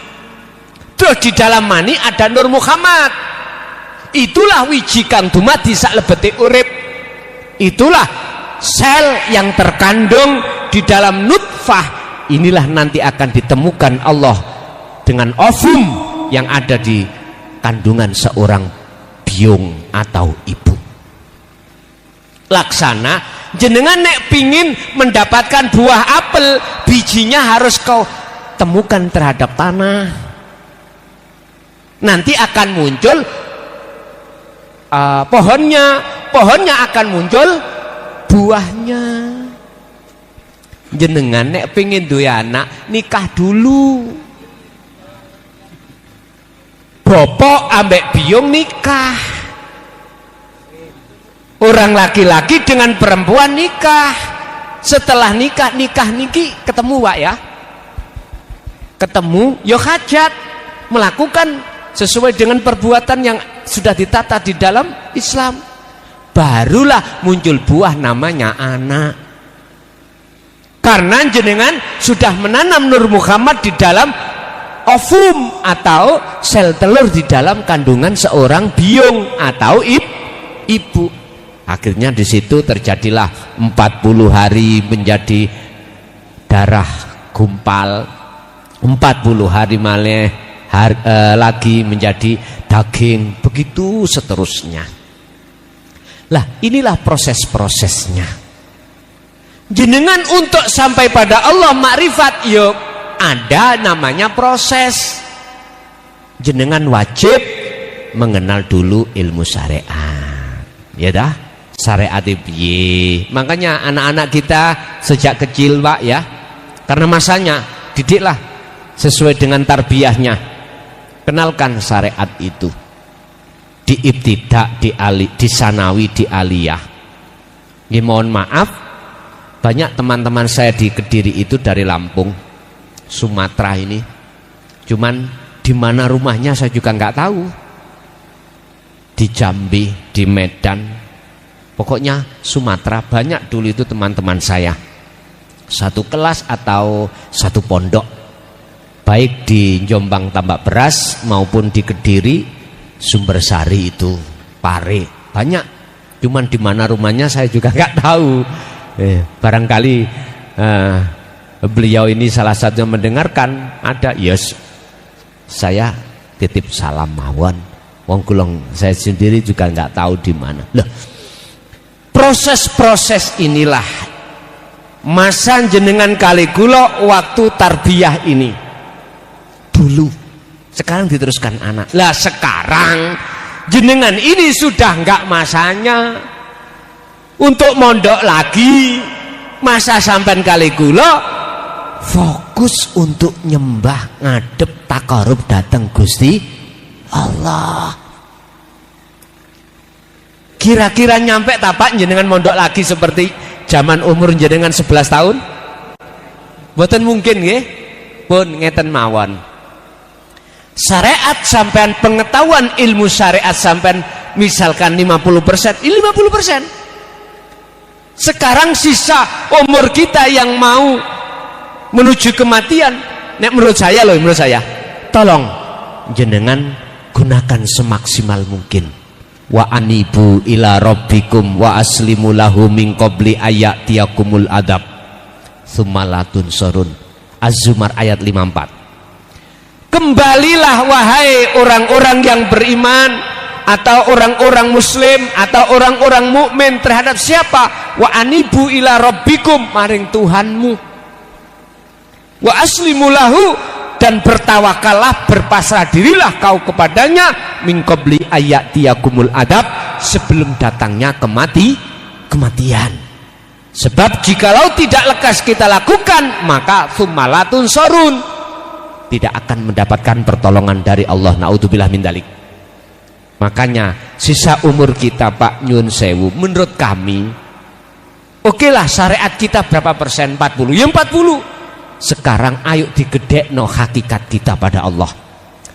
Terus di dalam mani ada Nur Muhammad. Itulah wiji kang dumadi sak lebete urip. Itulah sel yang terkandung di dalam nutfah. Inilah nanti akan ditemukan Allah dengan ovum yang ada di kandungan seorang biung atau ibu. Laksana jenengan nek pingin mendapatkan buah apel, bijinya harus kau temukan terhadap tanah. Nanti akan muncul pohonnya akan muncul buahnya. Jenengan nek pingin duwe anak, nikah dulu. Bapak ambek biung nikah. Orang laki-laki dengan perempuan nikah. Setelah nikah niki ketemu, Pak ya. Ketemu yo hajat, melakukan sesuai dengan perbuatan yang sudah ditata di dalam Islam. Barulah muncul buah namanya anak. Karena jenengan sudah menanam Nur Muhammad di dalam ovum atau sel telur di dalam kandungan seorang biung atau ibu. Akhirnya di situ terjadilah 40 hari menjadi darah gumpal, 40 hari malih lagi menjadi daging, begitu seterusnya. Lah inilah proses-prosesnya. Jenengan untuk sampai pada Allah makrifat yuk ada namanya proses. Jenengan wajib mengenal dulu ilmu syariat. Ya dah, syariat piye. Makanya anak-anak kita sejak kecil, Pak ya. Karena masanya didiklah sesuai dengan tarbiyahnya. Kenalkan syariat itu. Di ibtidak, di sanawi, di aliyah. Ya, mohon maaf, banyak teman-teman saya di Kediri itu dari Lampung, Sumatera ini. Cuman di mana rumahnya saya juga nggak tahu. Di Jambi, di Medan, pokoknya Sumatera banyak dulu itu teman-teman saya. Satu kelas atau satu pondok, baik di Jombang Tambak Beras maupun di Kediri, Sumbersari itu, Pare, banyak. Cuman di mana rumahnya saya juga nggak tahu. Barangkali beliau ini salah satu yang mendengarkan ada. Yes, saya titip salam mawon. Wong kulong saya sendiri juga nggak tahu di mana. Loh, proses-proses inilah masa jenengan kali kula waktu tarbiyah ini. dulu, sekarang diteruskan anak. Lah sekarang jenengan ini sudah enggak masanya untuk mondok lagi, masa sampean kali kula fokus untuk nyembah, ngadep, takarub datang Gusti Allah. Kira-kira nyampe tapak jenengan mondok lagi seperti zaman umur jenengan 11 tahun? Mboten mungkin nggih. Pun ngeten mawon. Syariat sampean, pengetahuan ilmu syariat sampean misalkan 50%, 50%. Sekarang sisa umur kita yang mau menuju kematian, nek menurut saya loh, menurut saya, tolong jenengan gunakan semaksimal mungkin. Wa anibu ila rabbikum wa aslimu lahu min qabli ayatiyakumul adab tsumma la tunsurun. Az-Zumar ayat 54. Kembalilah wahai orang-orang yang beriman atau orang-orang muslim atau orang-orang mukmin terhadap siapa? Wa anibu ila rabbikum, maring Tuhanmu. Wa aslimu lahu, dan bertawakallah, berpasrah dirilah kau kepadanya, min qabli ayatiyakumul adab, sebelum datangnya kematian. Sebab jikalau tidak lekas kita lakukan, maka tsummalatun sorun, tidak akan mendapatkan pertolongan dari Allah. Naudzubillah min dzalik. Makanya sisa umur kita, Pak nyun sewu, menurut kami okelah syariat kita berapa persen? 40, ya 40. Sekarang ayo digedekno hakikat kita pada Allah.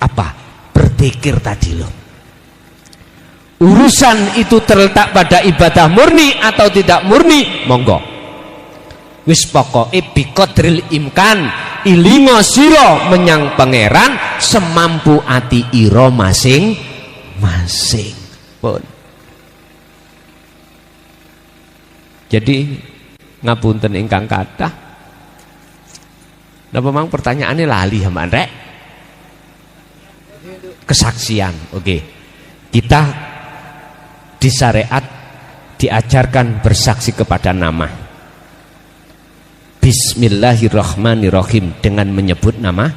Apa? Berzikir tadi loh. Urusan itu terletak pada ibadah murni atau tidak murni, monggo. Wis pokoke bi qadril imkan, ilingo sira menyang pangeran semampu ati ira masing-masing. Pun. Jadi ngapunten ingkang kathah. Nah, memang pertanyaannya lali sama Andre. Kesaksian, oke. Kita di syariat diajarkan bersaksi kepada nama. Bismillahirrahmanirrahim, dengan menyebut nama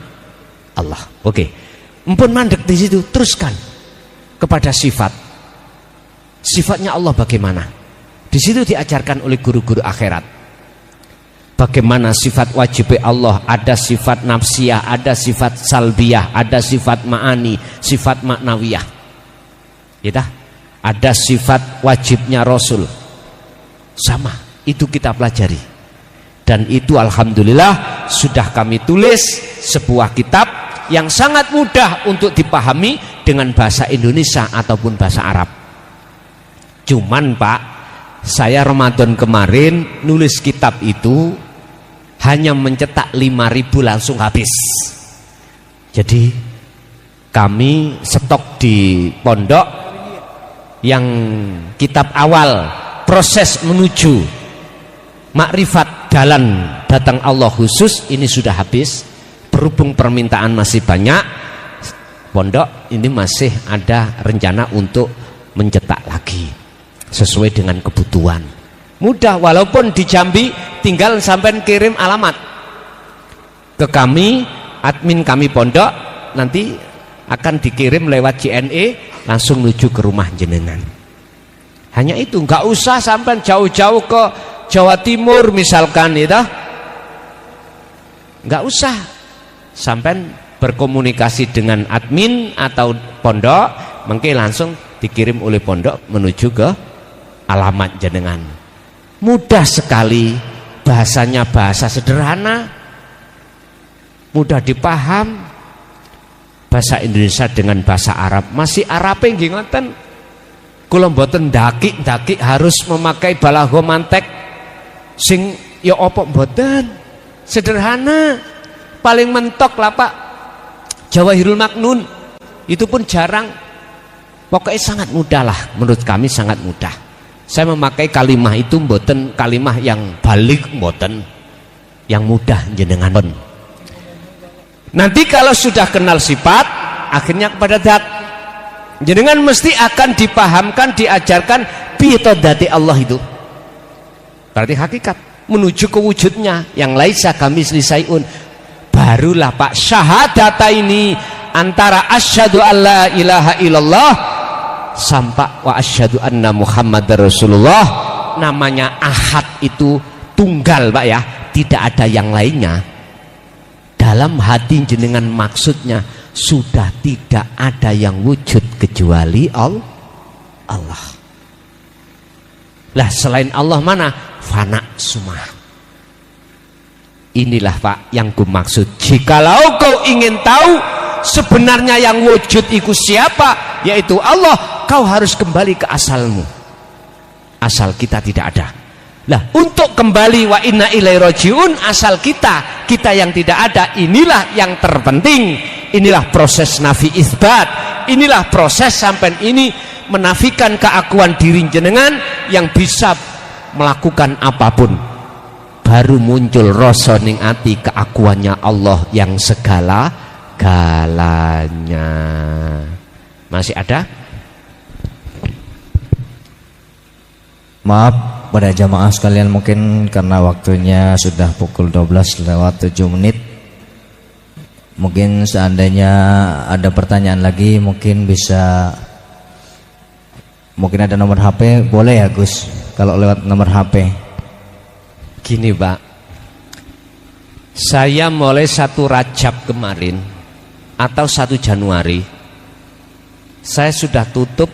Allah. Oke. Empun mandek di situ, teruskan kepada sifat. Sifatnya Allah bagaimana? Di situ diajarkan oleh guru-guru akhirat. Bagaimana sifat wajib Allah, ada sifat nafsiyah, ada sifat salbiyah, ada sifat ma'ani, sifat maknawiyah. Gitu? Ada sifat wajibnya Rasul. Sama, itu kita pelajari. Dan itu alhamdulillah sudah kami tulis sebuah kitab yang sangat mudah untuk dipahami dengan bahasa Indonesia ataupun bahasa Arab. Cuman Pak, saya Ramadan kemarin nulis kitab itu hanya mencetak 5.000 langsung habis. Jadi kami stok di pondok yang kitab awal proses menuju makrifat dalan datang Allah khusus ini sudah habis. Berhubung permintaan masih banyak, pondok ini masih ada rencana untuk mencetak lagi sesuai dengan kebutuhan. Mudah, walaupun di Jambi tinggal sampai kirim alamat ke kami, admin kami pondok, nanti akan dikirim lewat JNE langsung menuju ke rumah jenengan. Hanya itu, nggak usah sampai jauh-jauh ke Jawa Timur misalkan itu, nggak usah sampai berkomunikasi dengan admin atau pondok, mungkin langsung dikirim oleh pondok menuju ke alamat jenengan. Mudah sekali, bahasanya bahasa sederhana, mudah dipaham. Bahasa Indonesia dengan bahasa Arab, masih Arabe nggih ngoten. Kula mboten ndaki-ndaki harus memakai balaghah mantek sing ya apa mboten. Sederhana. Paling mentok lah Pak, Jawahirul Maknun. Itu pun jarang. Pokoknya sangat mudah lah, menurut kami sangat mudah. Saya memakai kalimah itu mboten kalimah yang balik, mboten, yang mudah jenengan. Nanti kalau sudah kenal sifat, akhirnya kepada zat. Jenengan mesti akan dipahamkan, diajarkan bitodati Allah itu. Berarti hakikat menuju ke wujudnya yang laisa kamitslihi syai'un. barulah Pak syahadata ini antara asyhadu alla ilaha illallah sampai wa asyhadu anna muhammadar rasulullah, namanya ahad itu tunggal Pak ya, tidak ada yang lainnya. Dalam hati jenengan maksudnya sudah tidak ada yang wujud kecuali Allah. Lah selain Allah mana? Fana semua. Inilah Pak yang ku maksud. Jikalau kau ingin tahu sebenarnya yang wujud itu siapa, yaitu Allah, kau harus kembali ke asalmu. Asal kita tidak ada. Lah untuk kembali wa inna ilaihi rajiun, asal kita yang tidak ada, inilah yang terpenting. Inilah proses nafi isbat. Inilah proses sampai ini menafikan keakuan diri jenengan yang bisa melakukan apapun. Baru muncul rasa ning ati keakuannya Allah yang segala-galanya. Masih ada? Maaf pada jamaah sekalian, mungkin karena waktunya sudah pukul 12 lewat 7 menit. Mungkin seandainya ada pertanyaan lagi, mungkin ada nomor HP, boleh ya Gus kalau lewat nomor HP. Gini Pak, saya mulai 1 Rajab kemarin atau 1 Januari saya sudah tutup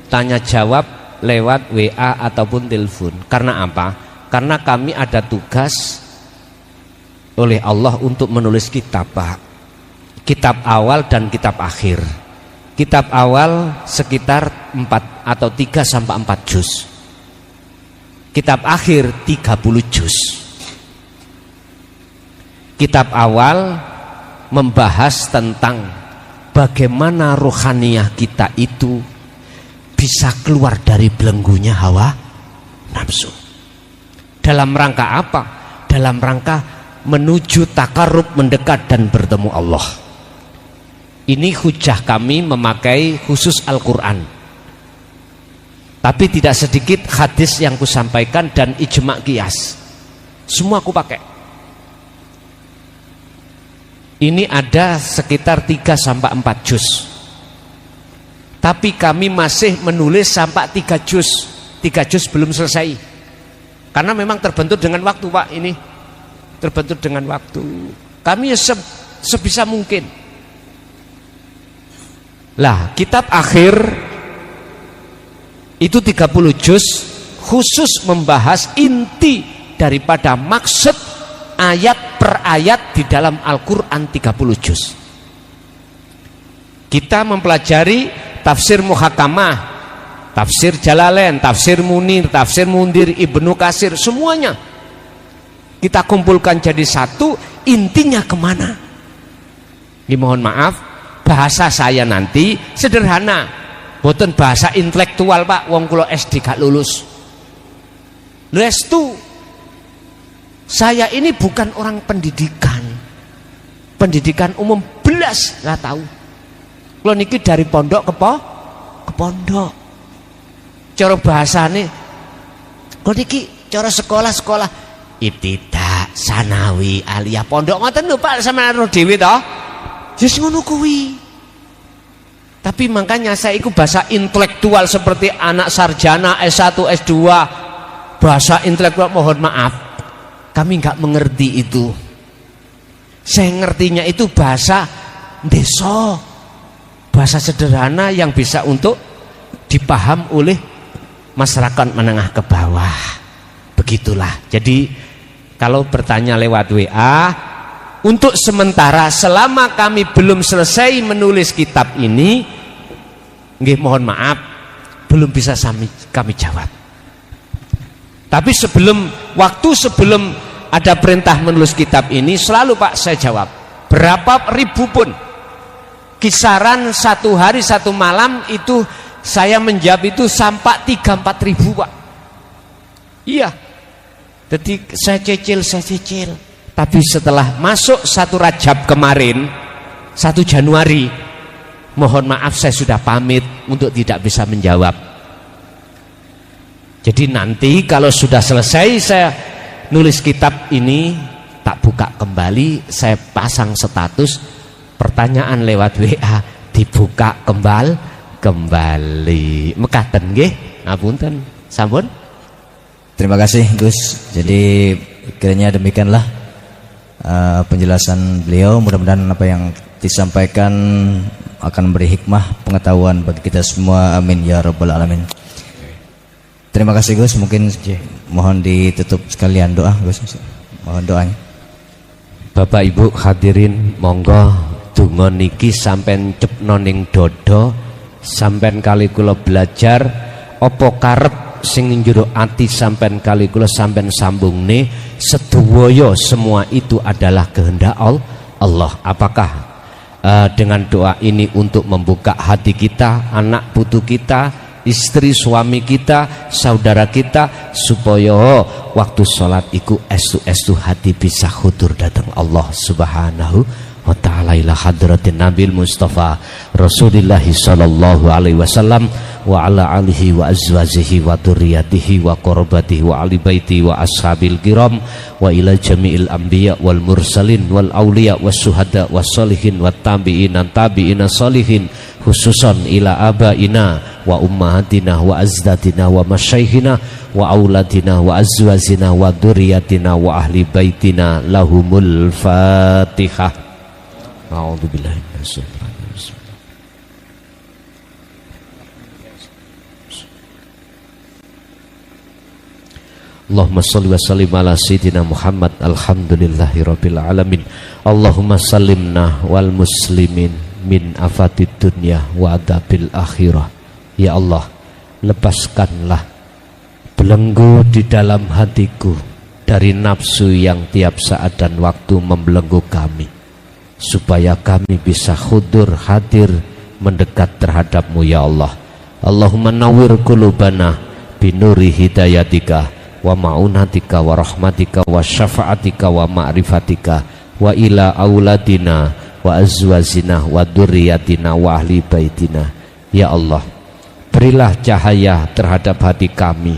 tanya jawab lewat WA ataupun telepon. Karena apa? Karena kami ada tugas oleh Allah untuk menulis kitab Pak, kitab awal dan kitab akhir. Kitab awal sekitar 4 atau 3 sampai 4 juz. Kitab akhir 30 juz. Kitab awal membahas tentang bagaimana rohaniyah kita itu bisa keluar dari belenggunya hawa nafsu. Dalam rangka apa? Dalam rangka menuju takarrub, mendekat dan bertemu Allah. Ini hujah kami memakai khusus Al-Quran. Tapi tidak sedikit hadis yang kusampaikan dan ijma' qiyas. Semua aku pakai. Ini ada sekitar 3 sampai 4 juz. Tapi kami masih menulis sampai 3 juz. 3 juz belum selesai. Karena memang terbentur dengan waktu Pak, ini terbentur dengan waktu. Kami ya sebisa mungkin. Lah kitab akhir itu 30 juz khusus membahas inti daripada maksud ayat per ayat di dalam Al-Quran 30 juz. Kita mempelajari tafsir muhakamah, tafsir Jalalain, tafsir Munir, tafsir Mundir, Ibnu Katsir, semuanya kita kumpulkan jadi satu. Intinya kemana? Dimohon maaf, bahasa saya nanti sederhana, boten bahasa intelektual Pak, wong kula SD gak lulus. Lestu saya ini bukan orang pendidikan umum belas lah tahu. Kalau niki dari pondok ke pondok. Cara bahasane, kalau niki cara sekolah ibtidak, sanawi, aliyah, pondok ngoten lho Pak, sampeyan ro dhewe to. Jus ngono kuwi. Tapi makanya saya ikut bahasa intelektual seperti anak sarjana S1, S2, bahasa intelektual mohon maaf. Kami nggak mengerti itu. Saya ngertinya itu bahasa desa, bahasa sederhana yang bisa untuk dipaham oleh masyarakat menengah ke bawah. Begitulah. Jadi kalau bertanya lewat WA, untuk sementara selama kami belum selesai menulis kitab ini, nggih mohon maaf, belum bisa kami jawab. Tapi sebelum ada perintah menulis kitab ini, selalu Pak saya jawab. Berapa ribu pun, kisaran 1 hari 1 malam itu saya menjawab itu sampai 3-4 ribu Pak. Iya. Jadi saya cicil. Tapi setelah masuk 1 Rajab kemarin, 1 Januari, mohon maaf saya sudah pamit untuk tidak bisa menjawab. Jadi nanti kalau sudah selesai saya nulis kitab ini, tak buka kembali, saya pasang status pertanyaan lewat WA, dibuka kembali. Mekaten nggih, ngapunten. Sampun. Terima kasih Gus. Jadi kiranya demikianlah penjelasan beliau. Mudah-mudahan apa yang disampaikan akan memberi hikmah pengetahuan bagi kita semua. Amin ya rabbal alamin. Terima kasih Gus. Mungkin mohon ditutup sekalian doa Gus. Mohon doanya. Bapak Ibu hadirin, monggo donga niki sampean cepno ning dodo, sampean kali kula belajar apa karep sing njero ati sampean kali kula sampean sambungne sedaya semua itu adalah kehendak Allah. Apakah dengan doa ini untuk membuka hati kita, anak putu kita, istri suami kita, saudara kita, supaya waktu sholat iku estu hati bisa khudur datang Allah subhanahu wa ta'ala ila hadratin Nabil Mustafa Rasulillahi sallallahu alaihi wasallam wa ala alihi wa azwajihi wa dzurriyyatihi wa qurabatihi wa ali baiti wa ashabil kiram wa ila jami'il anbiya wal mursalin wal auliya was syuhada was sholihin wat tabi'ina sholihin, khususan ila abaina wa ummahatina wa azdatina wa masyaykhina wa auladina wa azwajina wa dzurriyyatina wa ahli baitina lahumul Fatihah. A'udzubillahi minasyaitonir rajim. Allahumma shalli wa sallim ala sayyidina Muhammad. Alhamdulillahirabbil alamin. Allahumma sallimna wal muslimin min afatid dunya wa adabil akhirah. Ya Allah, lepaskanlah belenggu di dalam hatiku dari nafsu yang tiap saat dan waktu membelenggu kami, supaya kami bisa khudur hadir mendekat terhadap-Mu ya Allah. Allahumma nawwir qulubana binuri hidayatika wa ma'unatika wa rahmatika wa syafa'atika wa ma'rifatika wa ila auladina wa azwazina wa dzurriyyatina wa ahli baitina. Ya Allah, berilah cahaya terhadap hati kami,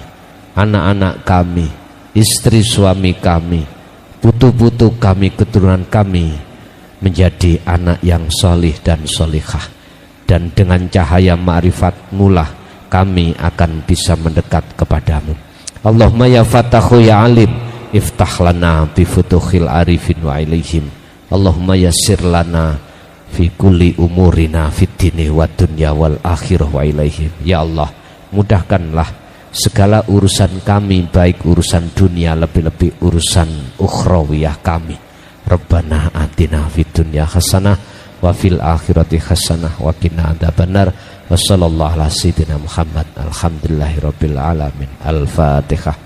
anak-anak kami, istri suami kami, putu-putu kami, keturunan kami, menjadi anak yang solih dan solihah. Dan dengan cahaya ma'rifat-Mu lah kami akan bisa mendekat kepadamu. Allahumma ya fatahu ya alim, iftah lana bi futuhil arifin wa ilaihim. Allahumma yassir lana fi kulli umurina fid dini wa dunya wal akhirah wa ilaihim. Ya Allah, mudahkanlah segala urusan kami, baik urusan dunia, lebih-lebih urusan ukhrawiyah kami. Rabbana atina fid dunya hasanah wa fil akhirati hasanah wa qina adzabannar. Wa sallallahu ala sayyidina Muhammad. Alhamdulillahirabbil alamin. Al-Fatihah.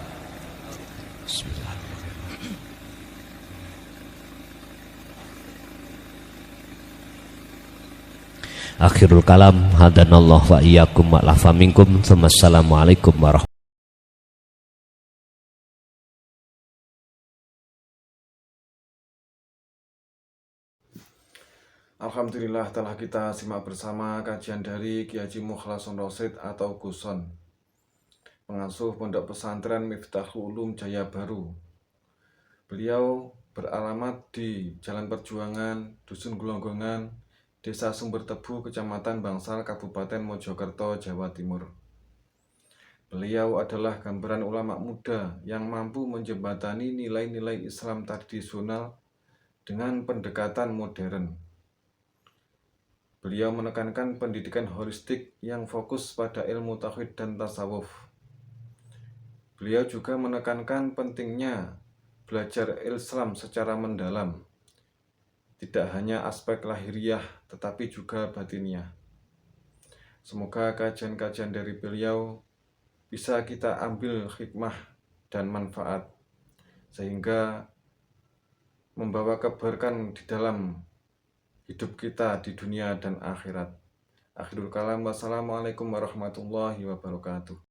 Akhirul kalam, hadanallah wa iyyakum wa lafa minkum. Assalamualaikum warahmatullahi wabarakatuh. Alhamdulillah, telah kita simak bersama kajian dari Kiai Haji Mukhlason Rosyid atau Guson, pengasuh Pondok Pesantren Miftahul Ulum Jaya Baru. Beliau beralamat di Jalan Perjuangan, Dusun Glonggongan, Desa Sumber Tebu, Kecamatan Bangsal, Kabupaten Mojokerto, Jawa Timur. Beliau adalah gambaran ulama muda yang mampu menjembatani nilai-nilai Islam tradisional dengan pendekatan modern. Beliau menekankan pendidikan holistik yang fokus pada ilmu tauhid dan tasawuf. Beliau juga menekankan pentingnya belajar Islam secara mendalam, tidak hanya aspek lahiriah tetapi juga batiniah. Semoga kajian-kajian dari beliau bisa kita ambil hikmah dan manfaat, sehingga membawa keberkahan di dalam hidup kita di dunia dan akhirat. Akhirul kalam, wassalamualaikum warahmatullahi wabarakatuh.